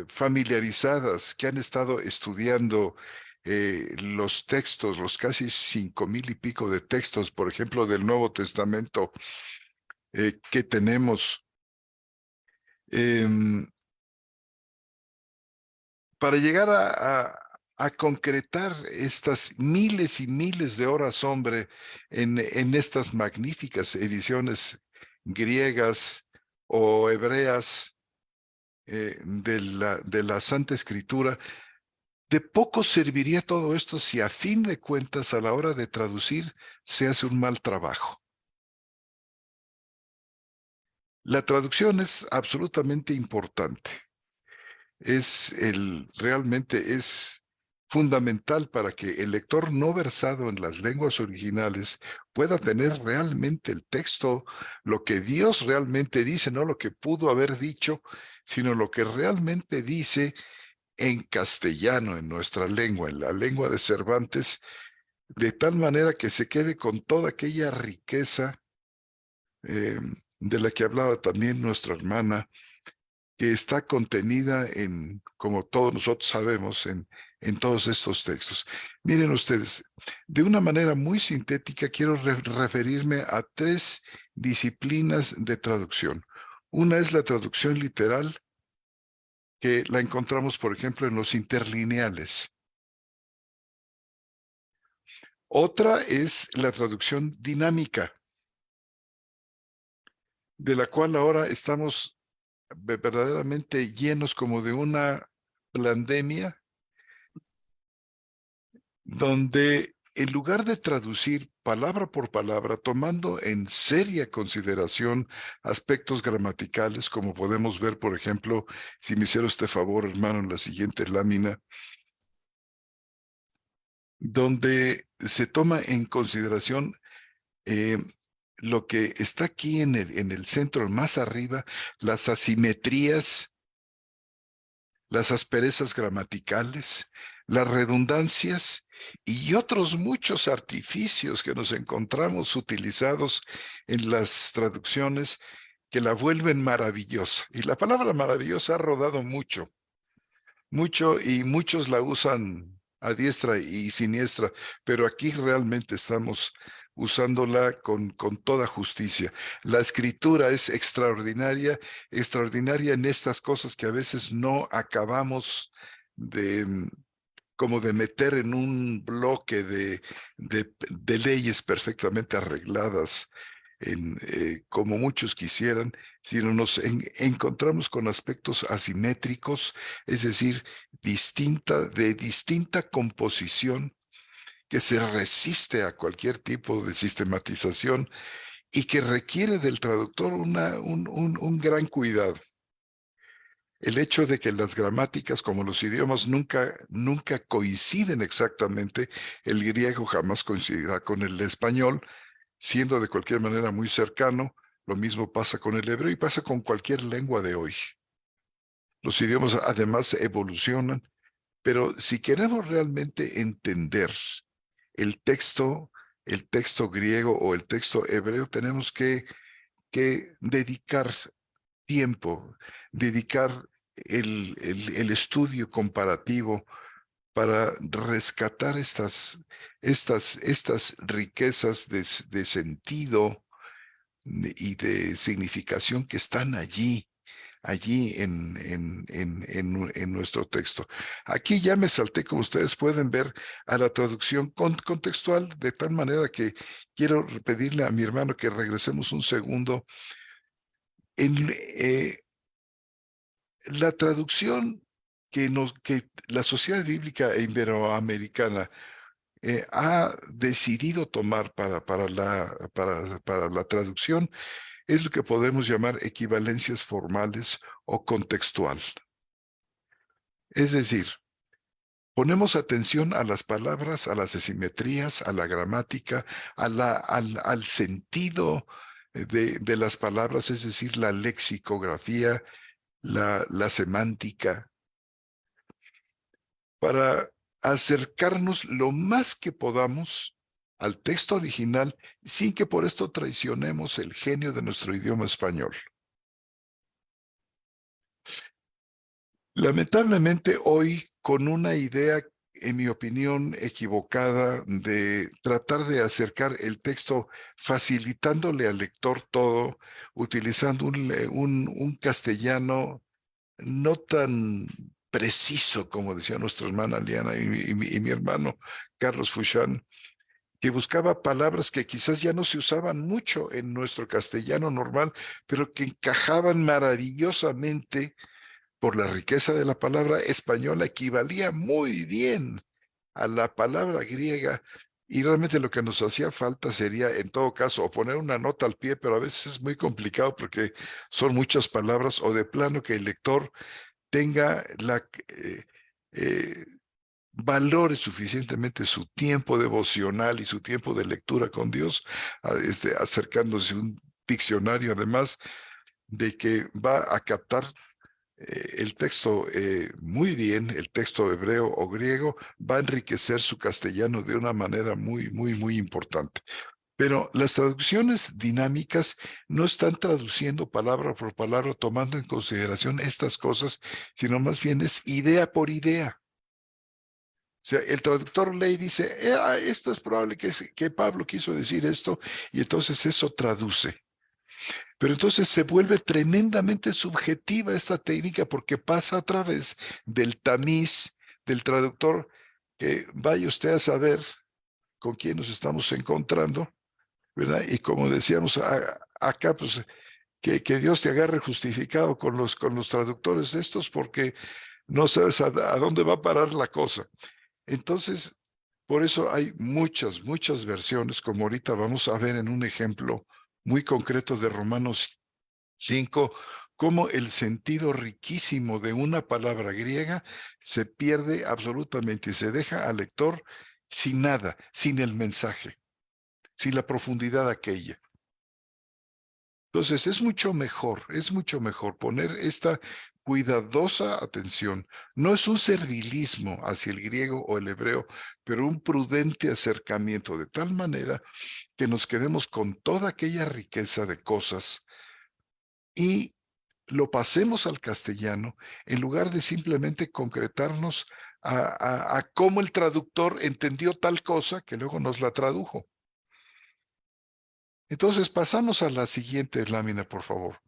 familiarizadas, que han estado estudiando los textos, los casi 5,000 y pico de textos, por ejemplo, del Nuevo Testamento que tenemos. Para llegar a concretar estas miles y miles de horas, hombre, en estas magníficas ediciones griegas o hebreas de la Santa Escritura, de poco serviría todo esto si a fin de cuentas a la hora de traducir se hace un mal trabajo. La traducción es absolutamente importante. Realmente es fundamental para que el lector no versado en las lenguas originales pueda tener realmente el texto, lo que Dios realmente dice, no lo que pudo haber dicho, sino lo que realmente dice en castellano, en nuestra lengua, en la lengua de Cervantes, de tal manera que se quede con toda aquella riqueza de la que hablaba también nuestra hermana, que está contenida en, como todos nosotros sabemos, en todos estos textos. Miren ustedes, de una manera muy sintética quiero referirme a tres disciplinas de traducción. Una es la traducción literal, que la encontramos, por ejemplo, en los interlineales. Otra es la traducción dinámica, de la cual ahora estamos verdaderamente llenos como de una pandemia, donde en lugar de traducir palabra por palabra, tomando en seria consideración aspectos gramaticales, como podemos ver, por ejemplo, si me hiciera usted favor, hermano, en la siguiente lámina, donde se toma en consideración eh, lo que está aquí en el centro, más arriba, las asimetrías, las asperezas gramaticales, las redundancias y otros muchos artificios que nos encontramos utilizados en las traducciones que la vuelven maravillosa. Y la palabra maravillosa ha rodado mucho, mucho, y muchos la usan a diestra y siniestra, pero aquí realmente estamos usándola con toda justicia. La escritura es extraordinaria, extraordinaria en estas cosas que a veces no acabamos de, como de meter en un bloque de leyes perfectamente arregladas, como muchos quisieran, sino nos encontramos con aspectos asimétricos, es decir, de distinta composición, que se resiste a cualquier tipo de sistematización y que requiere del traductor un gran cuidado. El hecho de que las gramáticas, como los idiomas, nunca coinciden exactamente, el griego jamás coincidirá con el español, siendo de cualquier manera muy cercano. Lo mismo pasa con el hebreo y pasa con cualquier lengua de hoy. Los idiomas además evolucionan, pero si queremos realmente entender el texto, el texto griego o el texto hebreo, tenemos que dedicar tiempo, dedicar el estudio comparativo para rescatar estas riquezas de sentido y de significación que están allí en nuestro texto. Aquí ya me salté, como ustedes pueden ver, a la traducción contextual, de tal manera que quiero pedirle a mi hermano que regresemos un segundo. La traducción que la Sociedad Bíblica Iberoamericana ha decidido tomar para la traducción es lo que podemos llamar equivalencias formales o contextual. Es decir, ponemos atención a las palabras, a las asimetrías, a la gramática, al sentido de las palabras, es decir, la lexicografía, la semántica, para acercarnos lo más que podamos al texto original sin que por esto traicionemos el genio de nuestro idioma español. Lamentablemente hoy, con una idea, en mi opinión, equivocada de tratar de acercar el texto facilitándole al lector todo, utilizando un castellano no tan preciso como decía nuestra hermana Liana y mi hermano Carlos Fouchán, que buscaba palabras que quizás ya no se usaban mucho en nuestro castellano normal, pero que encajaban maravillosamente por la riqueza de la palabra española, equivalía muy bien a la palabra griega. Y realmente lo que nos hacía falta sería, en todo caso, o poner una nota al pie, pero a veces es muy complicado porque son muchas palabras, o de plano que el lector tenga valore suficientemente su tiempo devocional y su tiempo de lectura con Dios, acercándose a un diccionario, además de que va a captar el texto muy bien, el texto hebreo o griego, va a enriquecer su castellano de una manera muy importante. Pero las traducciones dinámicas no están traduciendo palabra por palabra, tomando en consideración estas cosas, sino más bien es idea por idea. O sea, el traductor lee y dice, esto es probable que Pablo quiso decir esto, y entonces eso traduce. Pero entonces se vuelve tremendamente subjetiva esta técnica porque pasa a través del tamiz del traductor, que vaya usted a saber con quién nos estamos encontrando, ¿verdad? Y como decíamos acá, pues que Dios te agarre justificado con los traductores de estos porque no sabes a dónde va a parar la cosa. Entonces, por eso hay muchas versiones, como ahorita vamos a ver en un ejemplo muy concreto de Romanos 5, cómo el sentido riquísimo de una palabra griega se pierde absolutamente y se deja al lector sin nada, sin el mensaje, sin la profundidad aquella. Entonces es mucho mejor poner esta cuidadosa atención. No es un servilismo hacia el griego o el hebreo, pero un prudente acercamiento, de tal manera que nos quedemos con toda aquella riqueza de cosas y lo pasemos al castellano en lugar de simplemente concretarnos a cómo el traductor entendió tal cosa que luego nos la tradujo. Entonces pasamos a la siguiente lámina, por favor.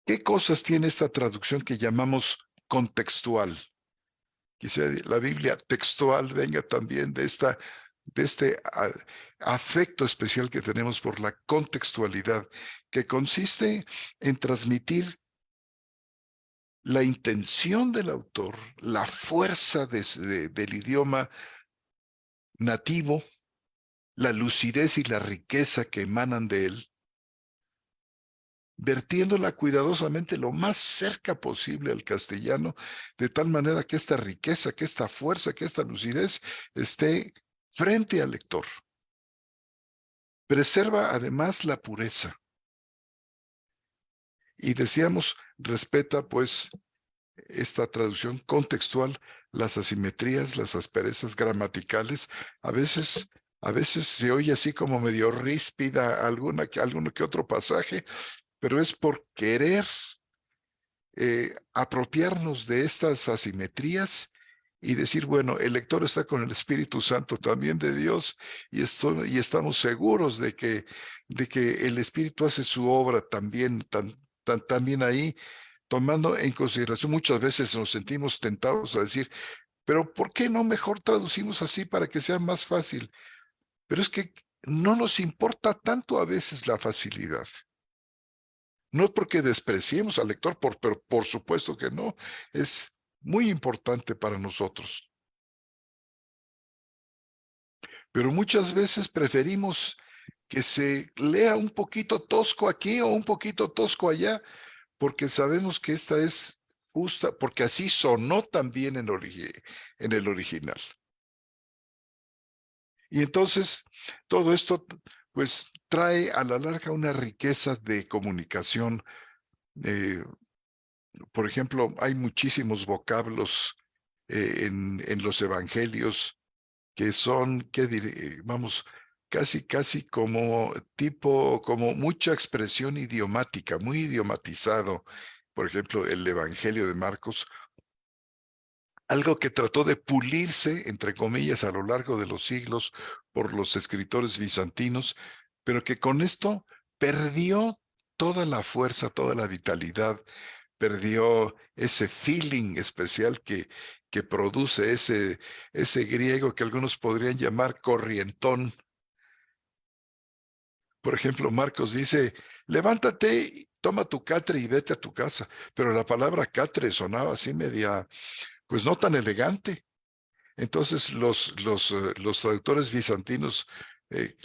¿Qué cosas tiene esta traducción que llamamos contextual? Quizá la Biblia textual venga también de este afecto especial que tenemos por la contextualidad, que consiste en transmitir la intención del autor, la fuerza del idioma nativo, la lucidez y la riqueza que emanan de él, vertiéndola cuidadosamente lo más cerca posible al castellano, de tal manera que esta riqueza, que esta fuerza, que esta lucidez esté frente al lector. Preserva además la pureza. Y decíamos, respeta pues esta traducción contextual, las asimetrías, las asperezas gramaticales. A veces se oye así como medio ríspida alguno que otro pasaje, pero es por querer apropiarnos de estas asimetrías y decir, bueno, el lector está con el Espíritu Santo también de Dios y estamos seguros de que el Espíritu hace su obra también, también ahí, tomando en consideración, muchas veces nos sentimos tentados a decir, pero ¿por qué no mejor traducimos así para que sea más fácil? Pero es que no nos importa tanto a veces la facilidad. No es porque despreciemos al lector, pero por supuesto que no. Es muy importante para nosotros. Pero muchas veces preferimos que se lea un poquito tosco aquí o un poquito tosco allá, porque sabemos que esta es justa, porque así sonó también en el original. Y entonces, todo esto, pues, trae a la larga una riqueza de comunicación. Por ejemplo, hay muchísimos vocablos en los evangelios que son, vamos, casi como como mucha expresión idiomática, muy idiomatizado. Por ejemplo, el Evangelio de Marcos, algo que trató de pulirse, entre comillas, a lo largo de los siglos por los escritores bizantinos, pero que con esto perdió toda la fuerza, toda la vitalidad, perdió ese feeling especial que produce ese griego que algunos podrían llamar corrientón. Por ejemplo, Marcos dice, levántate, toma tu catre y vete a tu casa. Pero la palabra catre sonaba así media, pues no tan elegante. Entonces los traductores bizantinos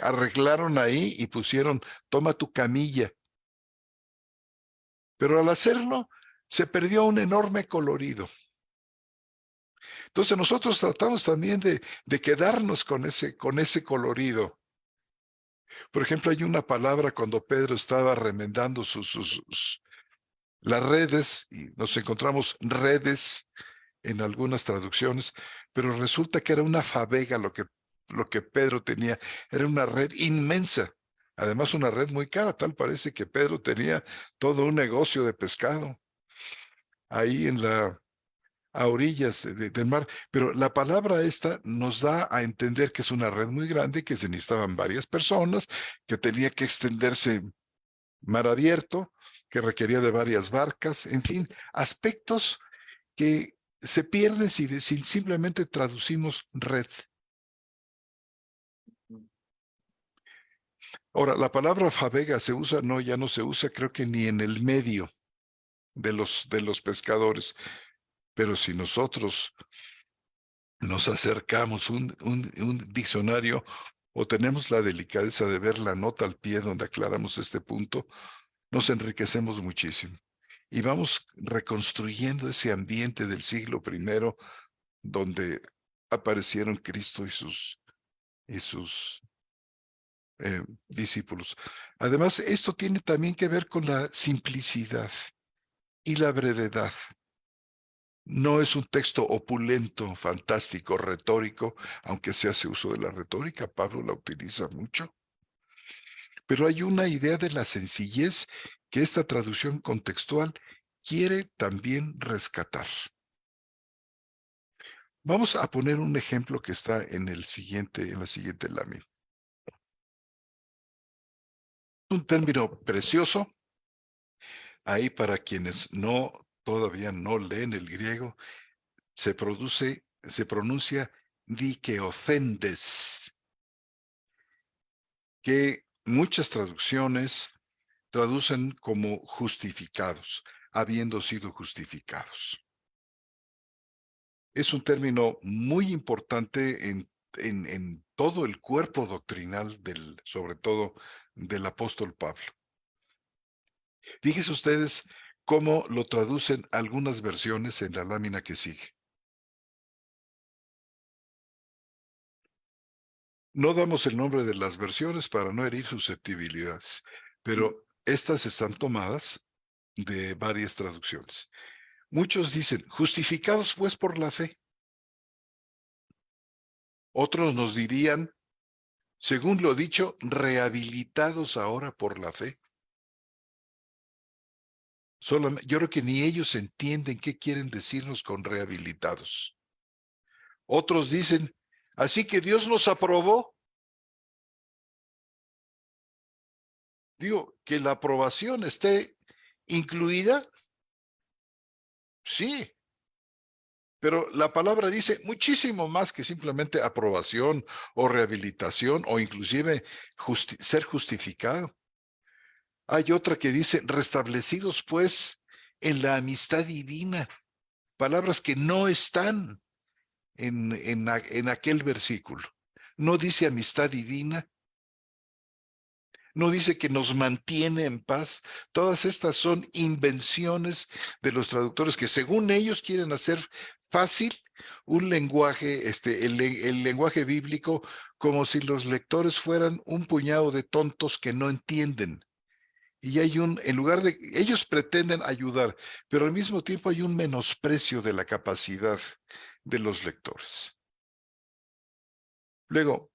arreglaron ahí y pusieron, toma tu camilla. Pero al hacerlo, se perdió un enorme colorido. Entonces nosotros tratamos también de quedarnos con ese colorido. Por ejemplo, hay una palabra cuando Pedro estaba remendando las redes, y nos encontramos redes en algunas traducciones, pero resulta que era una fabega lo que Pedro tenía, era una red inmensa, además una red muy cara, tal parece que Pedro tenía todo un negocio de pescado ahí a orillas del mar, pero la palabra esta nos da a entender que es una red muy grande, que se necesitaban varias personas, que tenía que extenderse mar abierto, que requería de varias barcas, en fin, aspectos que se pierden si simplemente traducimos red. Ahora, la palabra favega se usa, no, ya no se usa, creo que ni en el medio de los pescadores. Pero si nosotros nos acercamos un diccionario o tenemos la delicadeza de ver la nota al pie donde aclaramos este punto, nos enriquecemos muchísimo. Y vamos reconstruyendo ese ambiente del siglo I donde aparecieron Cristo y sus discípulos. Además, esto tiene también que ver con la simplicidad y la brevedad. No es un texto opulento, fantástico, retórico, aunque se hace uso de la retórica, Pablo la utiliza mucho, pero hay una idea de la sencillez que esta traducción contextual quiere también rescatar. Vamos a poner un ejemplo que está en la siguiente lámina. Un término precioso, ahí para quienes todavía no leen el griego, se pronuncia dikeothendes, que muchas traducciones traducen como justificados, habiendo sido justificados. Es un término muy importante en todo el cuerpo doctrinal sobre todo del apóstol Pablo. Fíjense ustedes cómo lo traducen algunas versiones en la lámina que sigue. No damos el nombre de las versiones para no herir susceptibilidades, pero estas están tomadas de varias traducciones. Muchos dicen, justificados pues por la fe. Otros nos dirían, según lo dicho, rehabilitados ahora por la fe. Yo creo que ni ellos entienden qué quieren decirnos con rehabilitados. Otros dicen, así que Dios nos aprobó. Digo, que la aprobación esté incluida, sí, pero la palabra dice muchísimo más que simplemente aprobación o rehabilitación o inclusive ser justificado. Hay otra que dice restablecidos pues en la amistad divina, palabras que no están en aquel versículo. No dice amistad divina, no dice que nos mantiene en paz. Todas estas son invenciones de los traductores que según ellos quieren hacer fácil un lenguaje, el lenguaje bíblico, como si los lectores fueran un puñado de tontos que no entienden. Y en lugar de, ellos pretenden ayudar, pero al mismo tiempo hay un menosprecio de la capacidad de los lectores. Luego,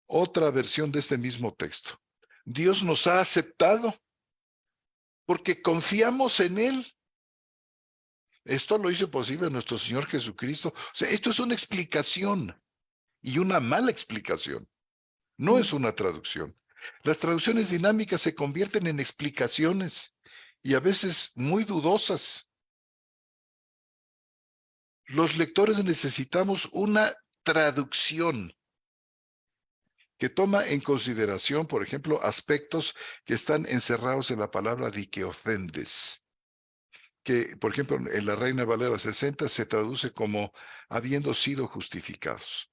otra versión de este mismo texto. Dios nos ha aceptado porque confiamos en Él. Esto lo hizo posible nuestro Señor Jesucristo. O sea, esto es una explicación y una mala explicación. No es una traducción. Las traducciones dinámicas se convierten en explicaciones y a veces muy dudosas. Los lectores necesitamos una traducción que toma en consideración, por ejemplo, aspectos que están encerrados en la palabra dikeothendes, que, por ejemplo, en la Reina Valera 60 se traduce como habiendo sido justificados.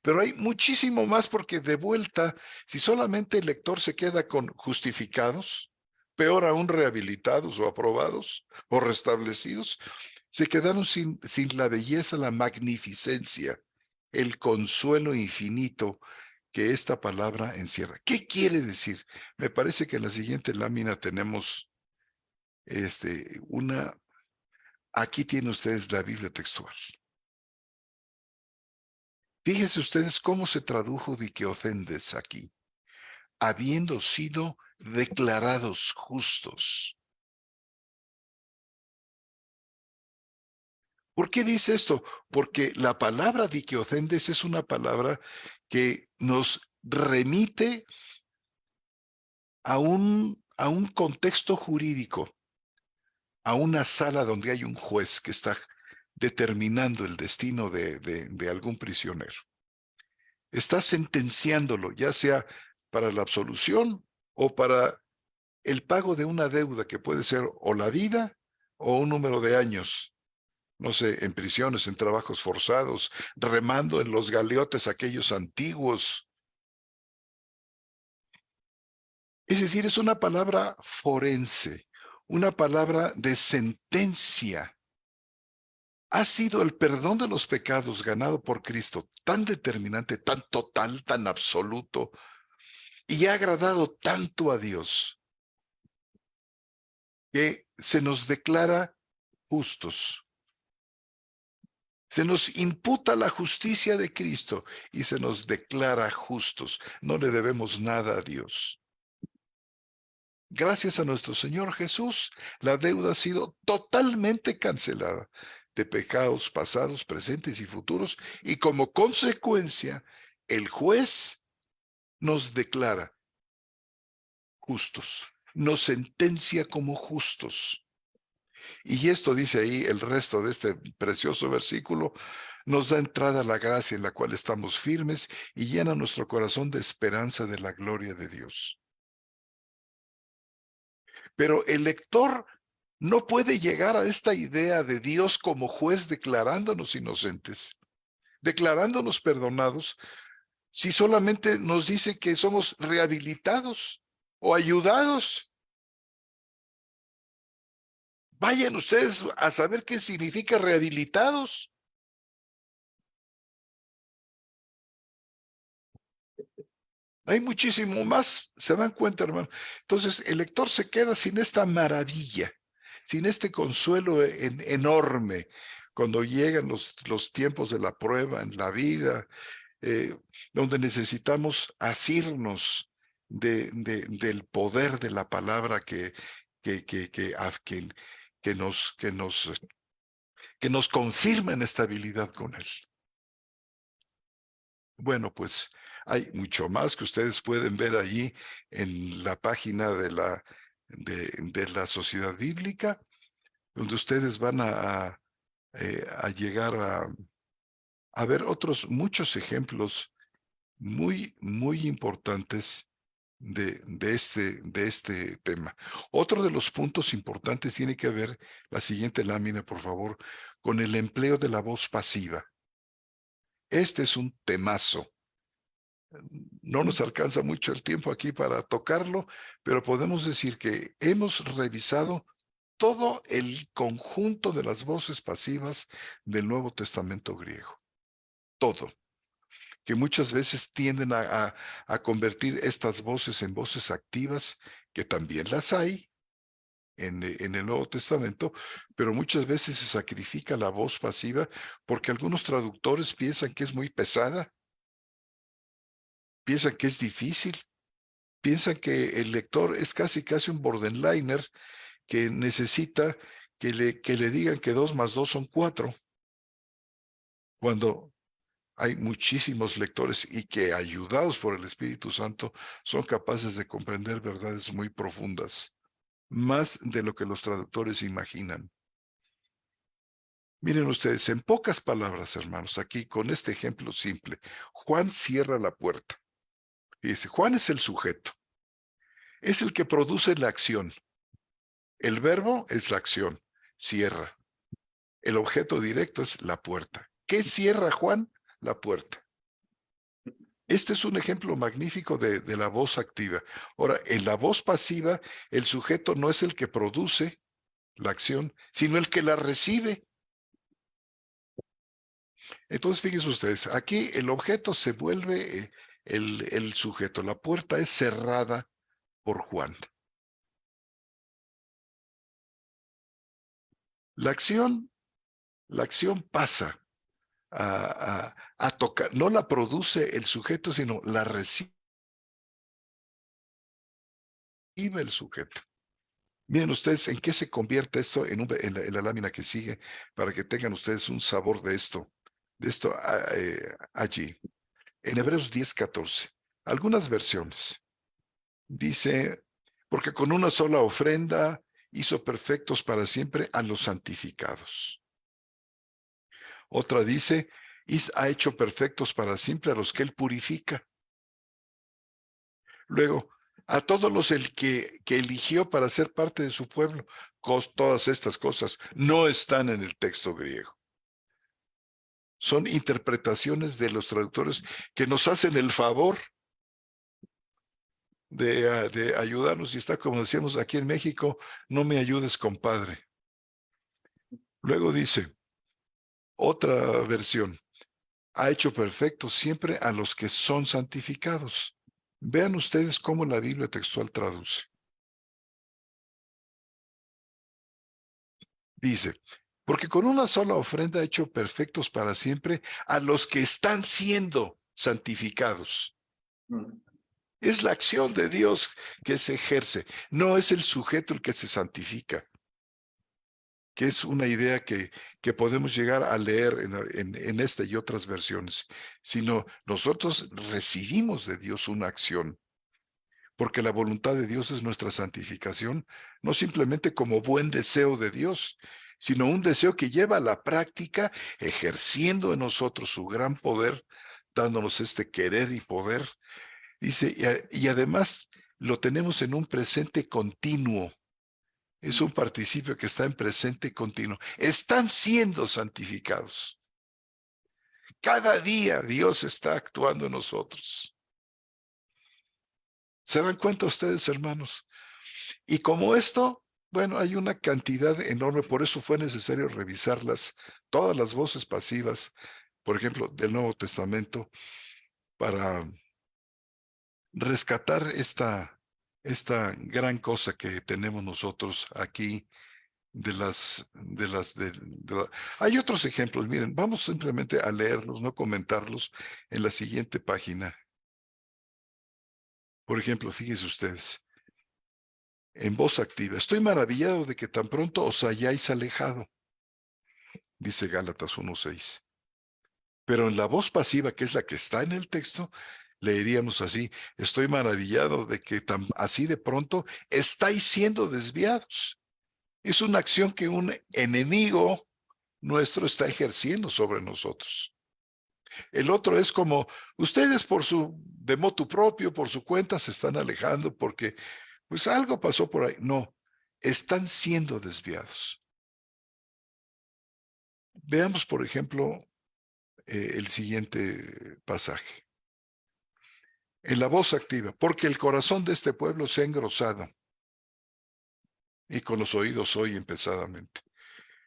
Pero hay muchísimo más porque de vuelta, si solamente el lector se queda con justificados, peor aún rehabilitados o aprobados o restablecidos, se quedaron sin la belleza, la magnificencia, el consuelo infinito que esta palabra encierra. ¿Qué quiere decir? Me parece que en la siguiente lámina tenemos aquí tienen ustedes la Biblia textual. Fíjense ustedes cómo se tradujo dikeothendes aquí. Habiendo sido declarados justos. ¿Por qué dice esto? Porque la palabra dikeothendes es una palabra que nos remite a un contexto jurídico, a una sala donde hay un juez que está determinando el destino de algún prisionero. Está sentenciándolo, ya sea para la absolución o para el pago de una deuda que puede ser o la vida o un número de años, no sé, en prisiones, en trabajos forzados, remando en los galeotes aquellos antiguos. Es decir, es una palabra forense, una palabra de sentencia. Ha sido el perdón de los pecados ganado por Cristo tan determinante, tan total, tan absoluto, y ha agradado tanto a Dios que se nos declara justos. Se nos imputa la justicia de Cristo y se nos declara justos. No le debemos nada a Dios. Gracias a nuestro Señor Jesús, la deuda ha sido totalmente cancelada de pecados pasados, presentes y futuros, y como consecuencia, el juez nos declara justos, nos sentencia como justos. Y esto dice ahí el resto de este precioso versículo, nos da entrada a la gracia en la cual estamos firmes y llena nuestro corazón de esperanza de la gloria de Dios. Pero el lector no puede llegar a esta idea de Dios como juez declarándonos inocentes, declarándonos perdonados, si solamente nos dice que somos rehabilitados o ayudados. Vayan ustedes a saber qué significa rehabilitados. Hay muchísimo más, se dan cuenta, hermano. Entonces, el lector se queda sin esta maravilla, sin este consuelo enorme, cuando llegan los tiempos de la prueba en la vida, donde necesitamos asirnos del poder de la palabra que nos confirma en estabilidad con Él. Bueno, pues hay mucho más que ustedes pueden ver allí en la página de la Sociedad Bíblica, donde ustedes van a llegar a ver otros muchos ejemplos muy, muy importantes de este tema. Otro de los puntos importantes tiene que ver, la siguiente lámina, por favor, con el empleo de la voz pasiva. Este es un temazo. No nos alcanza mucho el tiempo aquí para tocarlo, pero podemos decir que hemos revisado todo el conjunto de las voces pasivas del Nuevo Testamento griego. Todo. Que muchas veces tienden a convertir estas voces en voces activas, que también las hay en el Nuevo Testamento, pero muchas veces se sacrifica la voz pasiva porque algunos traductores piensan que es muy pesada, piensan que es difícil, piensan que el lector es casi un borderliner que necesita que le digan que 2 más 2 son 4, cuando hay muchísimos lectores y que, ayudados por el Espíritu Santo, son capaces de comprender verdades muy profundas, más de lo que los traductores imaginan. Miren ustedes, en pocas palabras, hermanos, aquí con este ejemplo simple, Juan cierra la puerta. Dice, Juan es el sujeto, es el que produce la acción. El verbo es la acción, cierra. El objeto directo es la puerta. ¿Qué cierra Juan? La puerta. Este es un ejemplo magnífico de la voz activa. Ahora, en la voz pasiva, el sujeto no es el que produce la acción, sino el que la recibe. Entonces, fíjense ustedes, aquí el objeto se vuelve el sujeto. La puerta es cerrada por Juan. La acción pasa a tocar, no la produce el sujeto, sino la recibe el sujeto. Miren ustedes en qué se convierte esto en la lámina que sigue, para que tengan ustedes un sabor de esto allí. En Hebreos 10:14, algunas versiones. Dice, porque con una sola ofrenda hizo perfectos para siempre a los santificados. Otra dice, ha hecho perfectos para siempre a los que él purifica. Luego, a todos los que eligió para ser parte de su pueblo, todas estas cosas no están en el texto griego. Son interpretaciones de los traductores que nos hacen el favor de ayudarnos. Y está, como decíamos aquí en México, no me ayudes, compadre. Luego dice, otra versión, ha hecho perfectos siempre a los que son santificados. Vean ustedes cómo la Biblia textual traduce. Dice, porque con una sola ofrenda ha hecho perfectos para siempre a los que están siendo santificados. Es la acción de Dios que se ejerce, no es el sujeto el que se santifica, que es una idea que podemos llegar a leer en esta y otras versiones, sino nosotros recibimos de Dios una acción, porque la voluntad de Dios es nuestra santificación, no simplemente como buen deseo de Dios, sino un deseo que lleva a la práctica, ejerciendo en nosotros su gran poder, dándonos este querer y poder. Dice, y además lo tenemos en un presente continuo. Es un participio que está en presente continuo. Están siendo santificados. Cada día Dios está actuando en nosotros. ¿Se dan cuenta ustedes, hermanos? Y como esto, bueno, hay una cantidad enorme, por eso fue necesario revisarlas, todas las voces pasivas, por ejemplo, del Nuevo Testamento, para rescatar esta gran cosa que tenemos nosotros aquí Hay otros ejemplos, miren, vamos simplemente a leerlos, no comentarlos en la siguiente página. Por ejemplo, fíjense ustedes, en voz activa, estoy maravillado de que tan pronto os hayáis alejado, dice Gálatas 1:6. Pero en la voz pasiva, que es la que está en el texto, leeríamos así, estoy maravillado de que así de pronto estáis siendo desviados. Es una acción que un enemigo nuestro está ejerciendo sobre nosotros. El otro es como, ustedes de motu propio, por su cuenta, se están alejando porque, pues algo pasó por ahí. No, están siendo desviados. Veamos, por ejemplo, el siguiente pasaje. En la voz activa, porque el corazón de este pueblo se ha engrosado y con los oídos oyen pesadamente.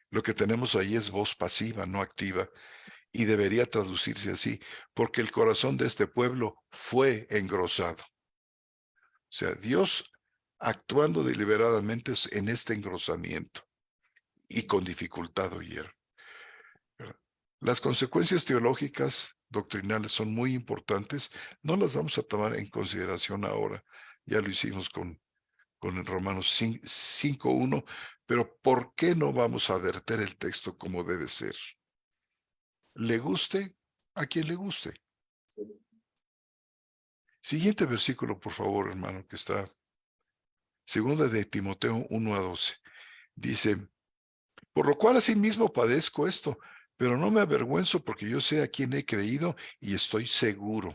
Lo que tenemos ahí es voz pasiva, no activa, y debería traducirse así, porque el corazón de este pueblo fue engrosado. O sea, Dios actuando deliberadamente en este engrosamiento y con dificultad oyeron. Las consecuencias teológicas, doctrinales, son muy importantes. No las vamos a tomar en consideración ahora. Ya lo hicimos con el Romanos 5:1, pero ¿por qué no vamos a verter el texto como debe ser? Le guste a quien le guste. Siguiente versículo, por favor, hermano, que está segunda de Timoteo 1:12. Dice, por lo cual asimismo padezco esto, pero no me avergüenzo porque yo sé a quién he creído y estoy seguro.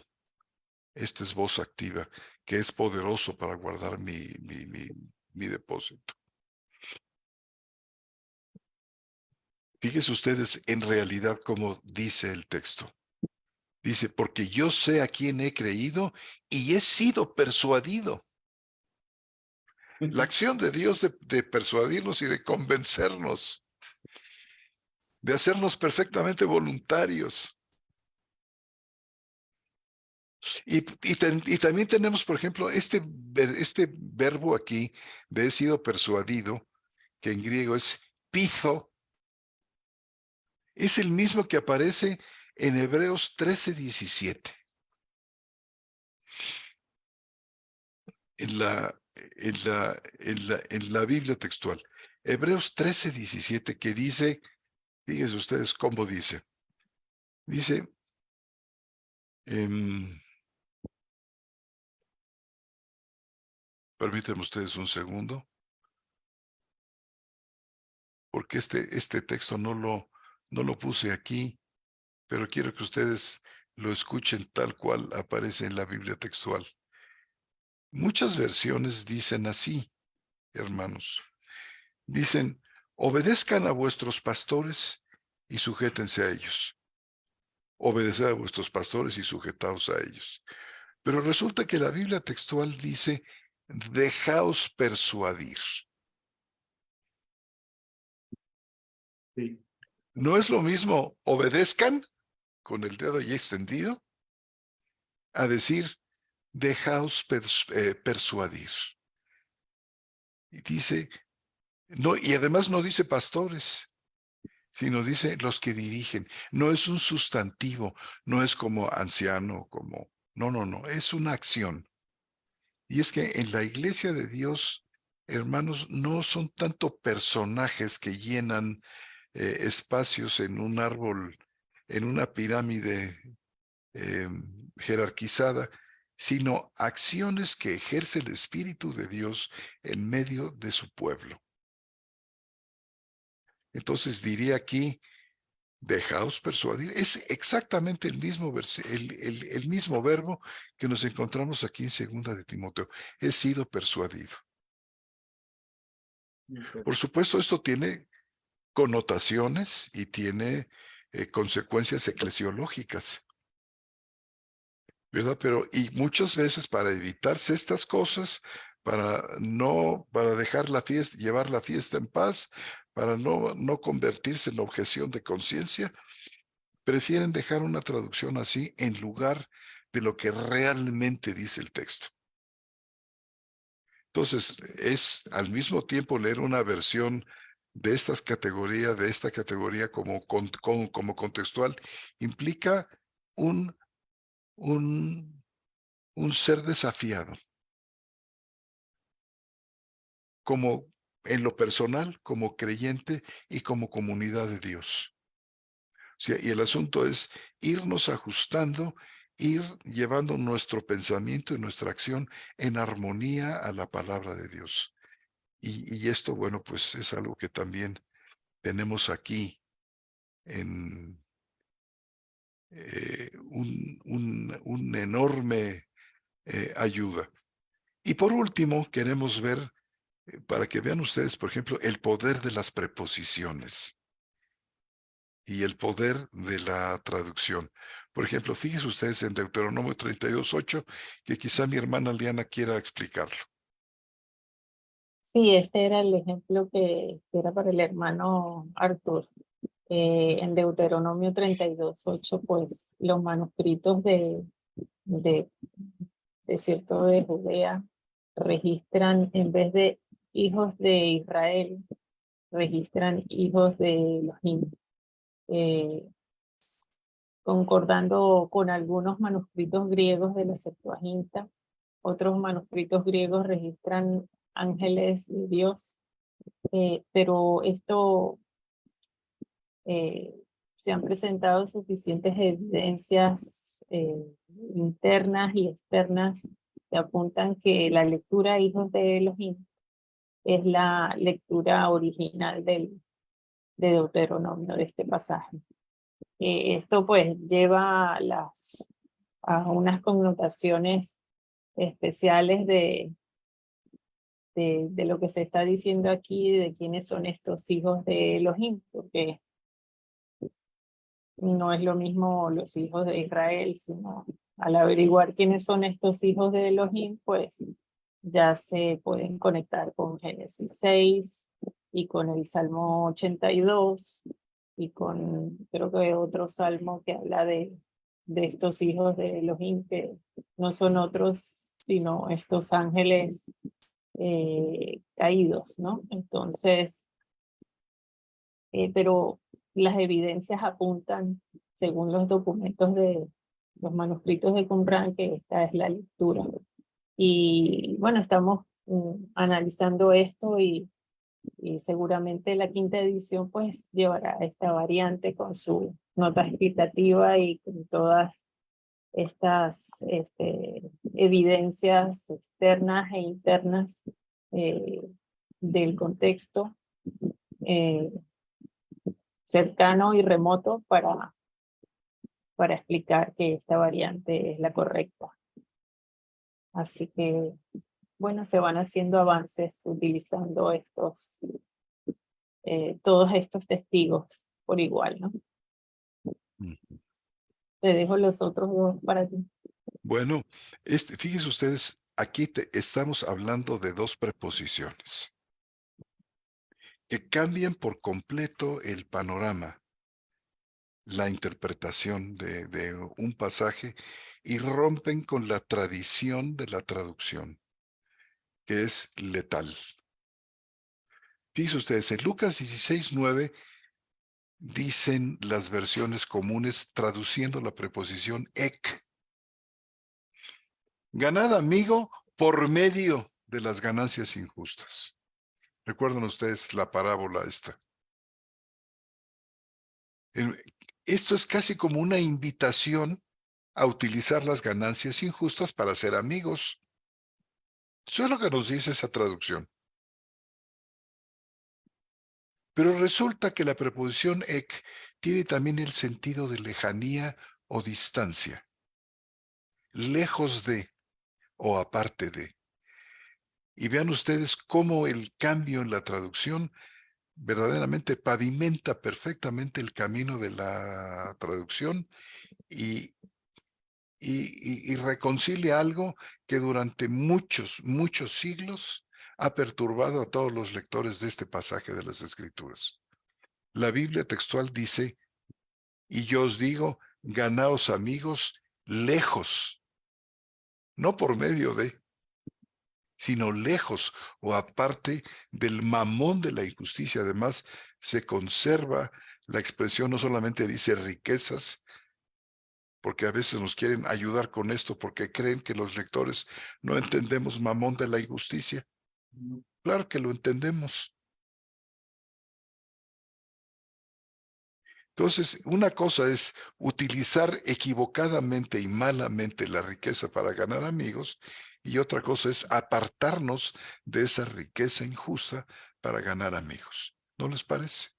Esta es voz activa, que es poderoso para guardar mi depósito. Fíjense ustedes en realidad cómo dice el texto. Dice, porque yo sé a quién he creído y he sido persuadido. La acción de Dios de persuadirnos y de convencernos, de hacernos perfectamente voluntarios. Y también tenemos, por ejemplo, este verbo aquí de he sido persuadido, que en griego es pizo, es el mismo que aparece en Hebreos 13:17. En la Biblia textual. Hebreos 13:17, que dice, fíjense ustedes cómo dice. Dice, permítanme ustedes un segundo, porque este texto no lo puse aquí, pero quiero que ustedes lo escuchen tal cual aparece en la Biblia textual. Muchas versiones dicen así, hermanos. Dicen, obedezcan a vuestros pastores y sujétense a ellos. Obedeced a vuestros pastores y sujetaos a ellos. Pero resulta que la Biblia textual dice, dejaos persuadir. Sí. No es lo mismo obedezcan con el dedo ya extendido a decir, dejaos persuadir. Y dice, no, y además no dice pastores, sino dice los que dirigen. No es un sustantivo, no es como anciano, como, no, es una acción. Y es que en la iglesia de Dios, hermanos, no son tanto personajes que llenan espacios en un árbol, en una pirámide eh, jerarquizada, sino acciones que ejerce el Espíritu de Dios en medio de su pueblo. Entonces diría aquí, dejaos persuadir. Es exactamente el mismo, el mismo verbo que nos encontramos aquí en 2 de Timoteo. He sido persuadido. Por supuesto, esto tiene connotaciones y tiene consecuencias eclesiológicas, ¿verdad? Pero, y muchas veces para evitarse estas cosas, para dejar la fiesta, llevar la fiesta en paz, para no convertirse en objeción de conciencia, prefieren dejar una traducción así en lugar de lo que realmente dice el texto. Entonces, es al mismo tiempo leer una versión de esta categoría como contextual, implica un, un, un ser desafiado, como en lo personal, como creyente y como comunidad de Dios. O sea, y el asunto es irnos ajustando, ir llevando nuestro pensamiento y nuestra acción en armonía a la palabra de Dios. Y esto, bueno, pues es algo que también tenemos aquí en un enorme ayuda. Y por último, queremos ver, para que vean ustedes, por ejemplo, el poder de las preposiciones y el poder de la traducción. Por ejemplo, fíjense ustedes en Deuteronomio 32:8, que quizá mi hermana Liana quiera explicarlo. Sí, este era el ejemplo que era para el hermano Artur. En Deuteronomio 32:8, pues los manuscritos de desierto de Judea registran, en vez de hijos de Israel, registran hijos de Elohim, concordando con algunos manuscritos griegos de la Septuaginta. Otros manuscritos griegos registran ángeles de Dios, pero esto se han presentado suficientes evidencias internas y externas que apuntan que la lectura Hijos de Elohim es la lectura original de Deuteronomio, de este pasaje. Esto pues lleva a unas connotaciones especiales de lo que se está diciendo aquí, de quiénes son estos hijos de Elohim, porque no es lo mismo los hijos de Israel, sino al averiguar quiénes son estos hijos de Elohim, pues ya se pueden conectar con Génesis 6 y con el Salmo 82 y con creo que otro salmo que habla de estos hijos de Elohim que no son otros sino estos ángeles caídos, ¿no? Entonces, pero las evidencias apuntan, según los documentos de los manuscritos de Qumran, que esta es la lectura. Y bueno, estamos analizando esto y seguramente la quinta edición pues llevará esta variante con su nota explicativa y con todas estas evidencias externas e internas del contexto cercano y remoto para explicar que esta variante es la correcta. Así que, bueno, se van haciendo avances utilizando todos estos testigos por igual, ¿no? Mm. Te dejo los otros dos para ti. Bueno, fíjense ustedes, aquí estamos hablando de dos preposiciones que cambian por completo el panorama, la interpretación de un pasaje y rompen con la tradición de la traducción, que es letal. Fíjense ustedes, en Lucas 16:9 dicen las versiones comunes traduciendo la preposición ek. Ganad amigo por medio de las ganancias injustas. ¿Recuerdan ustedes la parábola esta? En- Esto es casi como una invitación a utilizar las ganancias injustas para ser amigos. Eso es lo que nos dice esa traducción. Pero resulta que la preposición ek tiene también el sentido de lejanía o distancia, lejos de o aparte de. Y vean ustedes cómo el cambio en la traducción verdaderamente pavimenta perfectamente el camino de la traducción y, y reconcilia algo que durante muchos siglos ha perturbado a todos los lectores de este pasaje de las Escrituras. La Biblia textual dice, y yo os digo, ganaos amigos lejos, no por medio de, sino lejos o aparte del mamón de la injusticia. Además, se conserva la expresión, no solamente dice riquezas, porque a veces nos quieren ayudar con esto porque creen que los lectores no entendemos mamón de la injusticia. Claro que lo entendemos. Entonces, una cosa es utilizar equivocadamente y malamente la riqueza para ganar amigos, y otra cosa es apartarnos de esa riqueza injusta para ganar amigos. ¿No les parece?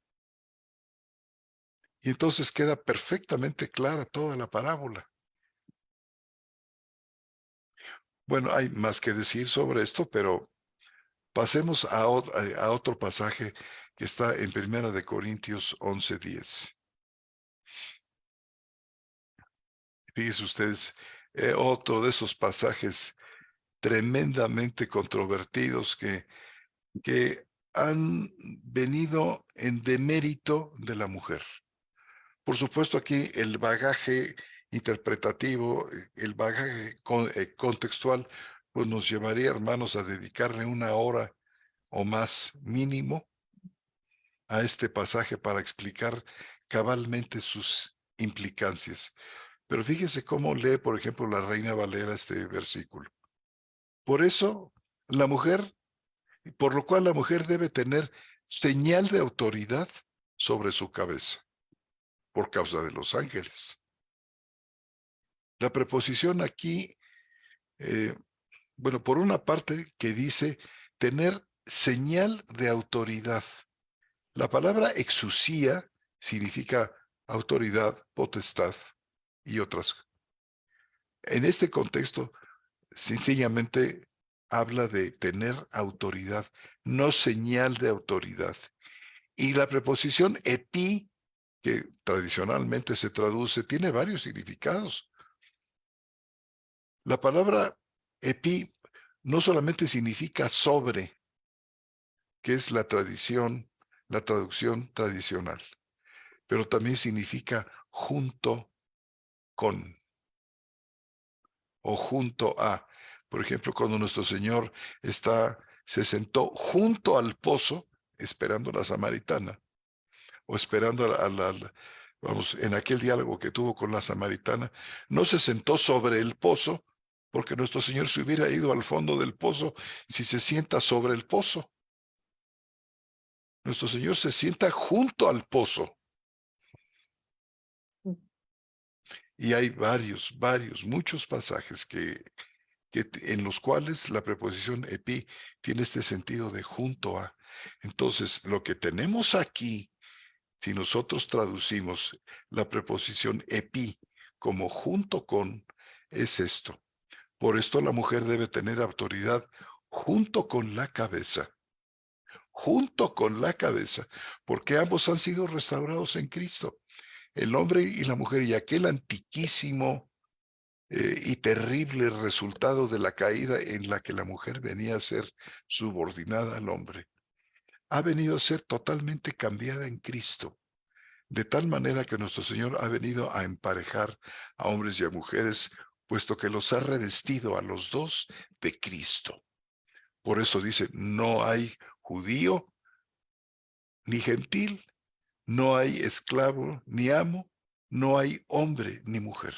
Y entonces queda perfectamente clara toda la parábola. Bueno, hay más que decir sobre esto, pero pasemos a otro pasaje que está en Primera de Corintios 11:10. Fíjense ustedes, otro de esos pasajes tremendamente controvertidos que han venido en demérito de la mujer. Por supuesto, aquí el bagaje interpretativo, el bagaje contextual, pues nos llevaría, hermanos, a dedicarle una hora o más mínimo a este pasaje para explicar cabalmente sus implicancias. Pero fíjese cómo lee, por ejemplo, la Reina Valera este versículo. Por eso, la mujer, por lo cual la mujer debe tener señal de autoridad sobre su cabeza, por causa de los ángeles. La preposición aquí, eh, bueno, por una parte que dice tener señal de autoridad. La palabra exusía significa autoridad, potestad y otras. En este contexto, sencillamente habla de tener autoridad, no señal de autoridad. Y la preposición epi, que tradicionalmente se traduce, tiene varios significados. La palabra epi no solamente significa sobre, que es la tradición, la traducción tradicional, pero también significa junto con o junto a. Por ejemplo, cuando nuestro Señor se sentó junto al pozo esperando a la samaritana o esperando vamos, en aquel diálogo que tuvo con la samaritana, no se sentó sobre el pozo, porque nuestro Señor se hubiera ido al fondo del pozo si se sienta sobre el pozo. Nuestro Señor se sienta junto al pozo. Y hay muchos pasajes en los cuales la preposición epi tiene este sentido de junto a. Entonces, lo que tenemos aquí, si nosotros traducimos la preposición epi como junto con, es esto. Por esto la mujer debe tener autoridad junto con la cabeza, porque ambos han sido restaurados en Cristo, el hombre y la mujer, y aquel antiquísimo y terrible resultado de la caída en la que la mujer venía a ser subordinada al hombre, ha venido a ser totalmente cambiada en Cristo, de tal manera que nuestro Señor ha venido a emparejar a hombres y a mujeres, puesto que los ha revestido a los dos de Cristo. Por eso dice, no hay judío ni gentil, no hay esclavo ni amo, no hay hombre ni mujer.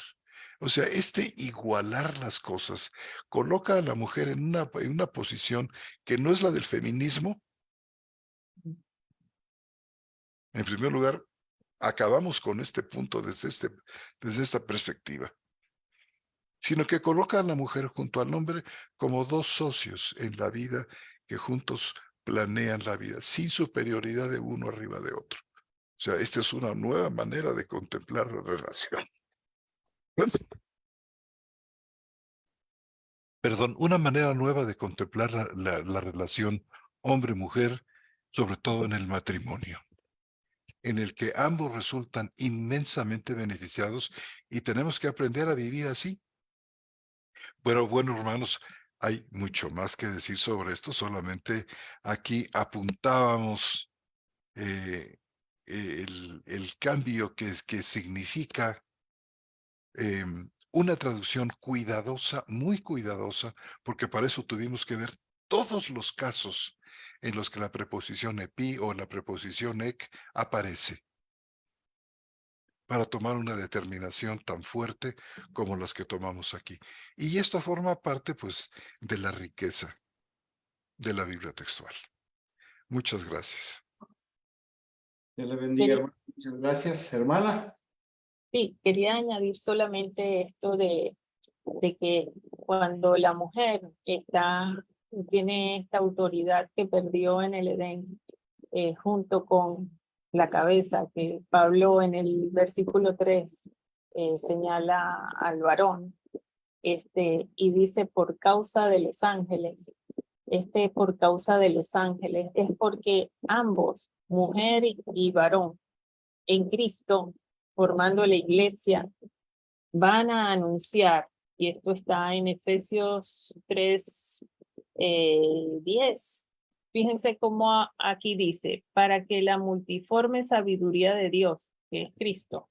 O sea, igualar las cosas coloca a la mujer en una posición que no es la del feminismo. En primer lugar, acabamos con este punto desde esta perspectiva, sino que coloca a la mujer junto al hombre como dos socios en la vida que juntos planean la vida, sin superioridad de uno arriba de otro. O sea, esta es una nueva manera de contemplar la relación. Perdón, una manera nueva de contemplar la relación hombre-mujer, sobre todo en el matrimonio, en el que ambos resultan inmensamente beneficiados y tenemos que aprender a vivir así. Bueno, hermanos, hay mucho más que decir sobre esto, solamente aquí apuntábamos el cambio que significa una traducción cuidadosa, muy cuidadosa, porque para eso tuvimos que ver todos los casos en los que la preposición epi o la preposición ec aparece, para tomar una determinación tan fuerte como las que tomamos aquí. Y esto forma parte, pues, de la riqueza de la Biblia textual. Muchas gracias. Dios le bendiga, hermano. Muchas gracias, hermana. Sí, quería añadir solamente esto de que cuando la mujer tiene esta autoridad que perdió en el Edén, junto con la cabeza, que Pablo en el versículo 3 señala al varón, y dice por causa de los ángeles. Por causa de los ángeles es porque ambos, mujer y varón, en Cristo, formando la iglesia, van a anunciar, y esto está en Efesios 3, 10. Fíjense cómo aquí dice, para que la multiforme sabiduría de Dios, que es Cristo,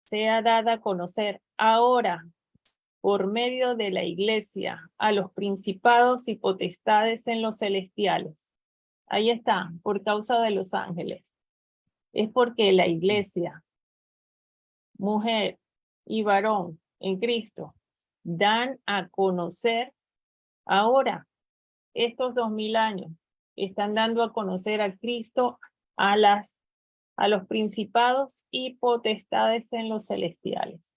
sea dada a conocer ahora por medio de la iglesia a los principados y potestades en los celestiales. Ahí está, por causa de los ángeles. Es porque la iglesia, mujer y varón en Cristo, dan a conocer ahora, estos 2000 años, están dando a conocer a Cristo a los principados y potestades en los celestiales.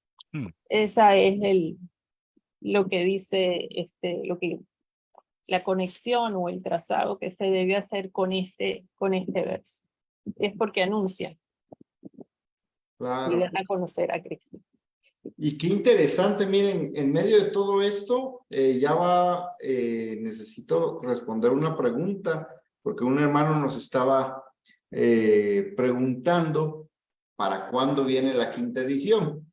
Esa es lo que dice, la conexión o el trazado que se debe hacer con este verso. Es porque anuncian. Claro. Y dan a conocer a Cristo. Y qué interesante, miren, en medio de todo esto, necesito responder una pregunta, porque un hermano nos estaba preguntando para cuándo viene la 5ª edición.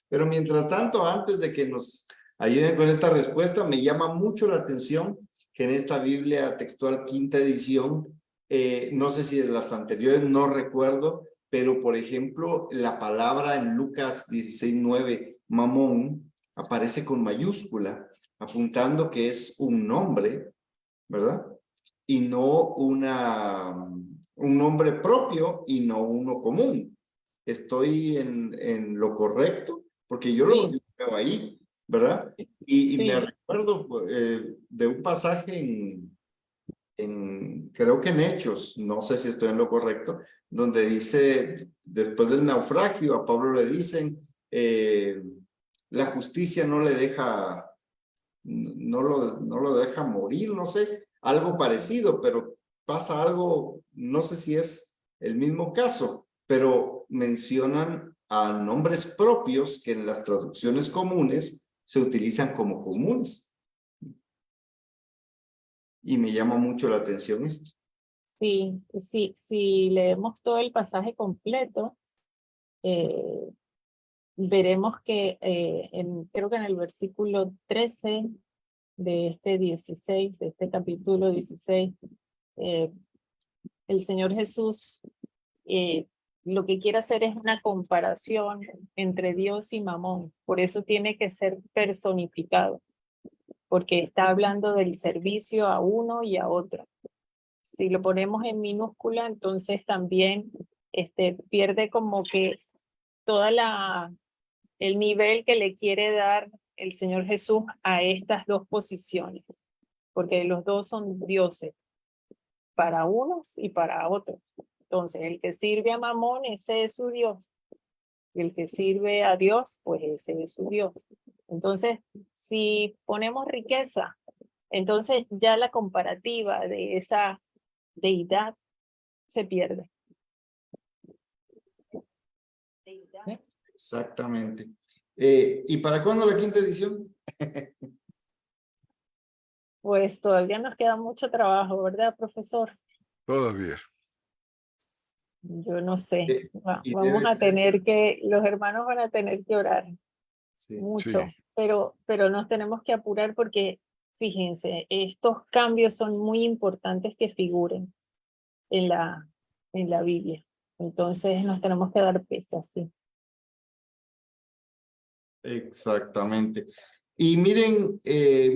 Pero mientras tanto, antes de que nos ayuden con esta respuesta, me llama mucho la atención que en esta Biblia textual 5ª edición, no sé si de las anteriores, no recuerdo, pero por ejemplo, la palabra en Lucas 16:9, mamón, aparece con mayúscula, apuntando que es un nombre, ¿verdad? Y no un nombre propio y no uno común. Estoy en lo correcto, porque yo lo veo ahí, ¿verdad? Y me recuerdo de un pasaje creo que en Hechos, no sé si estoy en lo correcto, donde dice, después del naufragio, a Pablo le dicen, la justicia no le deja, no lo deja morir, no sé, algo parecido, pero pasa algo, no sé si es el mismo caso, pero mencionan a nombres propios que en las traducciones comunes se utilizan como comunes. Y me llama mucho la atención esto. Sí, sí, si leemos todo el pasaje completo, veremos que creo que en el versículo 13 de este 16, de este capítulo 16, el Señor Jesús lo que quiere hacer es una comparación entre Dios y Mamón. Por eso tiene que ser personificado, porque está hablando del servicio a uno y a otro. Si lo ponemos en minúscula, entonces también pierde como que toda el nivel que le quiere dar el Señor Jesús a estas dos posiciones, porque los dos son dioses, para unos y para otros. Entonces, el que sirve a Mamón, ese es su Dios. Y el que sirve a Dios, pues ese es su Dios. Entonces, si ponemos riqueza, entonces ya la comparativa de esa deidad se pierde. Deidad. Exactamente. ¿Y para cuándo la quinta edición? Pues todavía nos queda mucho trabajo, ¿verdad, profesor? Todavía. Yo no sé. Y Vamos debe a ser, tener que, los hermanos van a tener que orar sí. mucho, Sí. pero nos tenemos que apurar porque, fíjense, estos cambios son muy importantes que figuren en la Biblia. Entonces nos tenemos que dar pesa, sí. Exactamente. Y miren,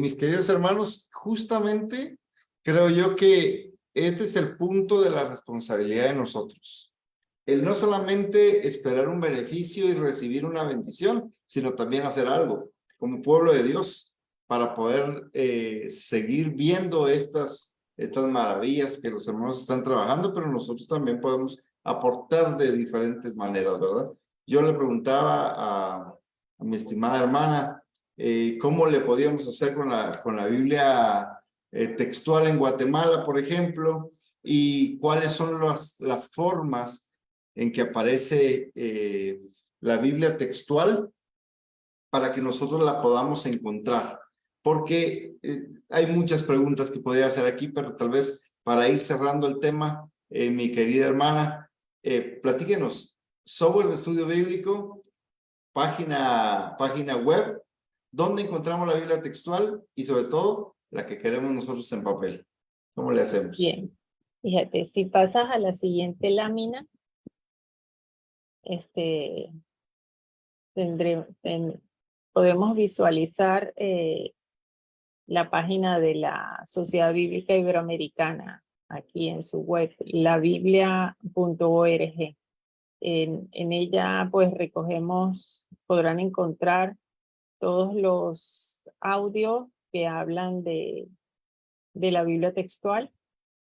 mis queridos hermanos, justamente creo yo que este es el punto de la responsabilidad de nosotros. El no solamente esperar un beneficio y recibir una bendición, sino también hacer algo como pueblo de Dios para poder seguir viendo estas maravillas que los hermanos están trabajando, pero nosotros también podemos aportar de diferentes maneras, ¿verdad? Yo le preguntaba a mi estimada hermana cómo le podíamos hacer con la Biblia textual en Guatemala, por ejemplo, y cuáles son las formas en que aparece la Biblia textual para que nosotros la podamos encontrar. Porque hay muchas preguntas que podría hacer aquí, pero tal vez para ir cerrando el tema, mi querida hermana, platíquenos, software de estudio bíblico, página web, ¿dónde encontramos la Biblia textual? Y sobre todo, la que queremos nosotros en papel. ¿Cómo le hacemos? Bien, fíjate, si pasas a la siguiente lámina, podemos visualizar la página de la Sociedad Bíblica Iberoamericana aquí en su web, labiblia.org. En ella pues podrán encontrar todos los audios que hablan de la Biblia textual.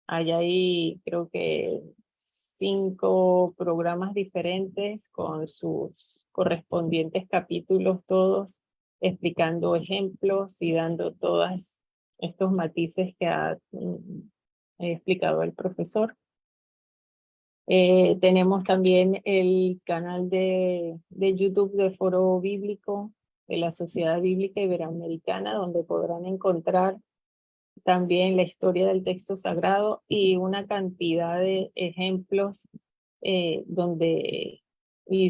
Hay creo que 5 programas diferentes con sus correspondientes capítulos todos, explicando ejemplos y dando todos estos matices que ha explicado el profesor. Tenemos también el canal de YouTube de Foro Bíblico de la Sociedad Bíblica Iberoamericana, donde podrán encontrar también la historia del texto sagrado y una cantidad de ejemplos y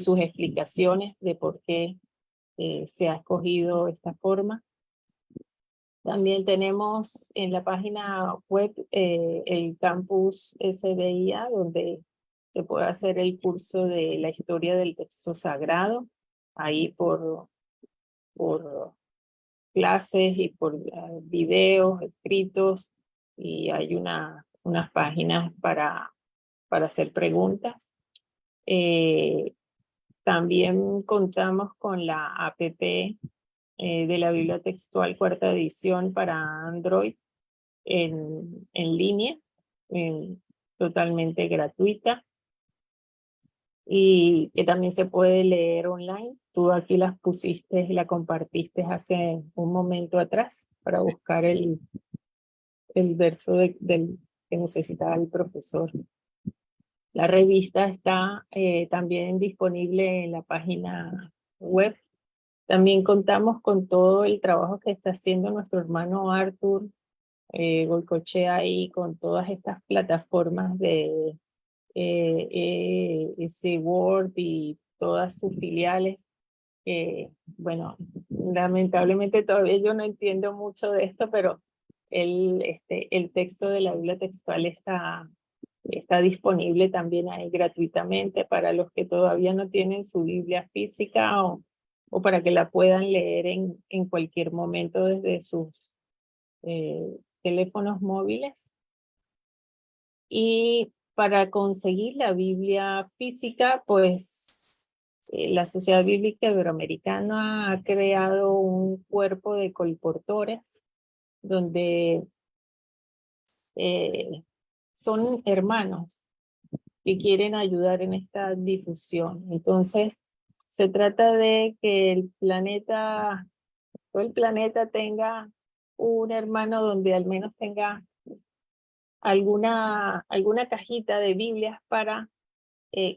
sus explicaciones de por qué se ha escogido esta forma. También tenemos en la página web el campus SBIA, donde se puede hacer el curso de la historia del texto sagrado, ahí por clases y por videos escritos, y hay unas páginas para hacer preguntas. También contamos con la APP de la Biblia Textual 4ª edición para Android en línea, totalmente gratuita, y que también se puede leer online. Tú aquí las pusiste y la compartiste hace un momento atrás para buscar el verso que necesitaba el profesor. La revista está también disponible en la página web También contamos con todo el trabajo que está haciendo nuestro hermano Arthur Goicoechea ahí con todas estas plataformas de ese Word y todas sus filiales. Bueno, lamentablemente todavía yo no entiendo mucho de esto, pero el texto de la Biblia textual está disponible también ahí gratuitamente para los que todavía no tienen su Biblia física o para que la puedan leer en cualquier momento desde sus teléfonos móviles. Y para conseguir la Biblia física, pues la Sociedad Bíblica Iberoamericana ha creado un cuerpo de colportores donde son hermanos que quieren ayudar en esta difusión. Entonces, se trata de que todo el planeta tenga un hermano donde al menos tenga alguna cajita de Biblias para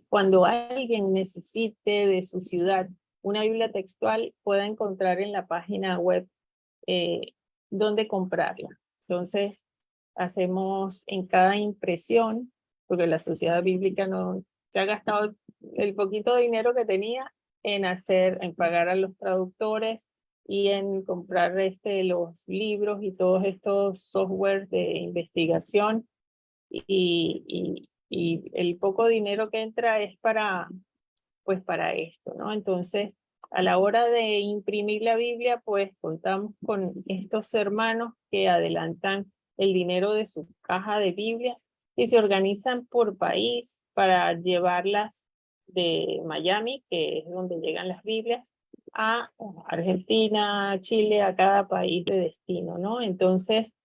cuando alguien necesite de su ciudad una Biblia textual, pueda encontrar en la página web dónde comprarla. Entonces, hacemos en cada impresión, porque la Sociedad Bíblica no se ha gastado el poquito dinero que tenía en pagar a los traductores y en comprar los libros y todos estos softwares de investigación y el poco dinero que entra es para esto, ¿no? Entonces, a la hora de imprimir la Biblia, pues contamos con estos hermanos que adelantan el dinero de su caja de Biblias y se organizan por país para llevarlas de Miami, que es donde llegan las Biblias, a Argentina, Chile, a cada país de destino, ¿no? Entonces,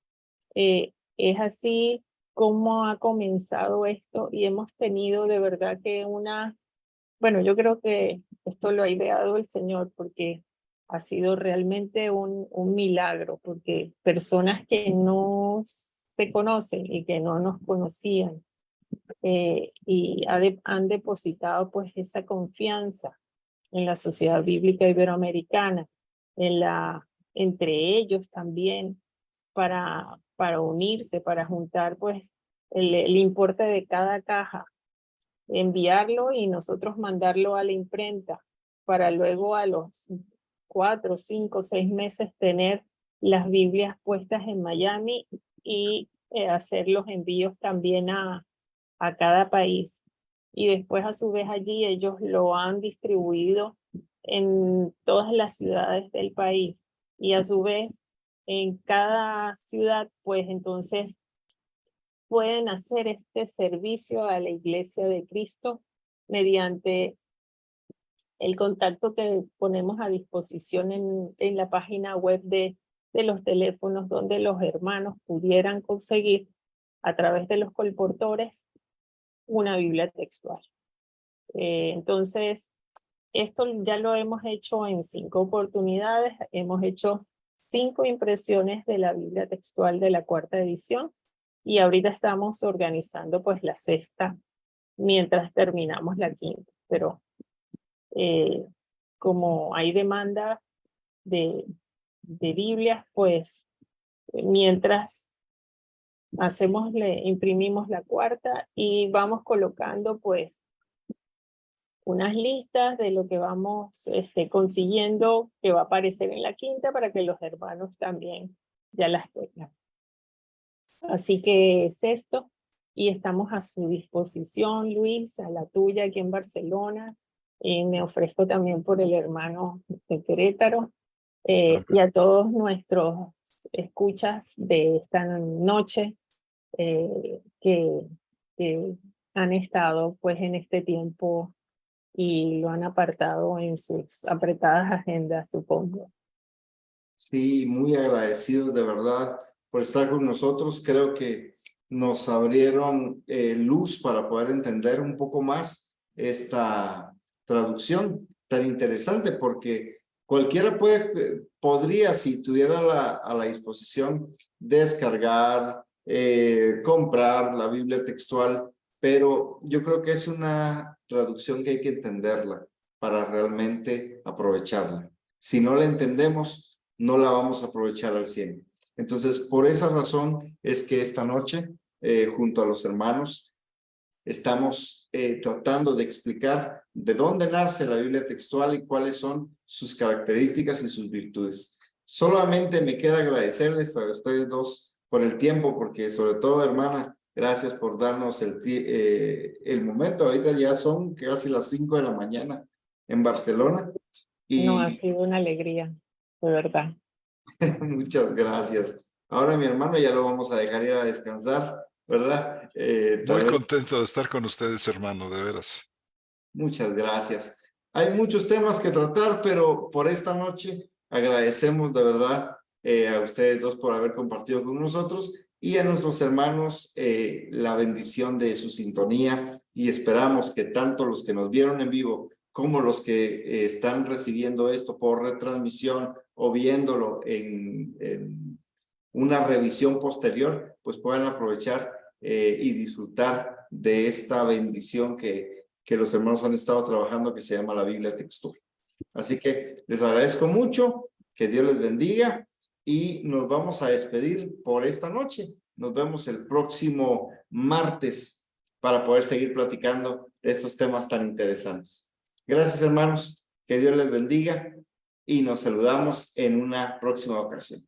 es así como ha comenzado esto y hemos tenido de verdad que bueno, yo creo que esto lo ha ideado el Señor porque ha sido realmente un milagro, porque personas que no se conocen y que no nos conocían y han depositado pues esa confianza en la Sociedad Bíblica Iberoamericana, entre ellos también, para unirse, para juntar pues el importe de cada caja, enviarlo y nosotros mandarlo a la imprenta para luego a los 4, 5, 6 meses tener las Biblias puestas en Miami y hacer los envíos también a cada país. Y después a su vez allí ellos lo han distribuido en todas las ciudades del país. Y a su vez en cada ciudad pues entonces pueden hacer este servicio a la Iglesia de Cristo mediante el contacto que ponemos a disposición en la página web de los teléfonos donde los hermanos pudieran conseguir a través de los colportores una Biblia textual. Entonces, esto ya lo hemos hecho en 5 oportunidades. Hemos hecho 5 impresiones de la Biblia textual de la 4ª edición y ahorita estamos organizando pues la 6ª mientras terminamos la 5ª. Pero como hay demanda de Biblias, pues mientras imprimimos la 4ª y vamos colocando pues unas listas de lo que vamos consiguiendo que va a aparecer en la 5ª para que los hermanos también ya las tengan. Así que es esto y estamos a su disposición, Luis, a la tuya aquí en Barcelona. Me ofrezco también por el hermano de Querétaro y a todos nuestros escuchas de esta noche que han estado pues en este tiempo y lo han apartado en sus apretadas agendas, supongo. Sí, muy agradecidos de verdad por estar con nosotros. Creo que nos abrieron luz para poder entender un poco más esta traducción tan interesante, porque cualquiera podría, si tuviera a la disposición, descargar, comprar la Biblia textual, pero yo creo que es una traducción que hay que entenderla para realmente aprovecharla. Si no la entendemos, no la vamos a aprovechar al 100. Entonces, por esa razón es que esta noche, junto a los hermanos, estamos tratando de explicar de dónde nace la Biblia textual y cuáles son sus características y sus virtudes. Solamente me queda agradecerles a ustedes dos por el tiempo, porque sobre todo, hermana, gracias por darnos el momento. Ahorita ya son casi las 5 de la mañana en Barcelona. No, ha Y sido una alegría, de verdad. muchas gracias. Ahora mi hermano ya lo vamos a dejar ir a descansar, ¿verdad? Muy Tal vez. contento de estar con ustedes, hermano, de veras. Muchas gracias. Hay muchos temas que tratar, pero por esta noche agradecemos de verdad a ustedes dos por haber compartido con nosotros y a nuestros hermanos la bendición de su sintonía, y esperamos que tanto los que nos vieron en vivo como los que están recibiendo esto por retransmisión o viéndolo en una revisión posterior, pues puedan aprovechar y disfrutar de esta bendición que los hermanos han estado trabajando, que se llama la Biblia textual. Así que les agradezco mucho, que Dios les bendiga, y nos vamos a despedir por esta noche. Nos vemos el próximo martes para poder seguir platicando de estos temas tan interesantes. Gracias, hermanos, que Dios les bendiga y nos saludamos en una próxima ocasión.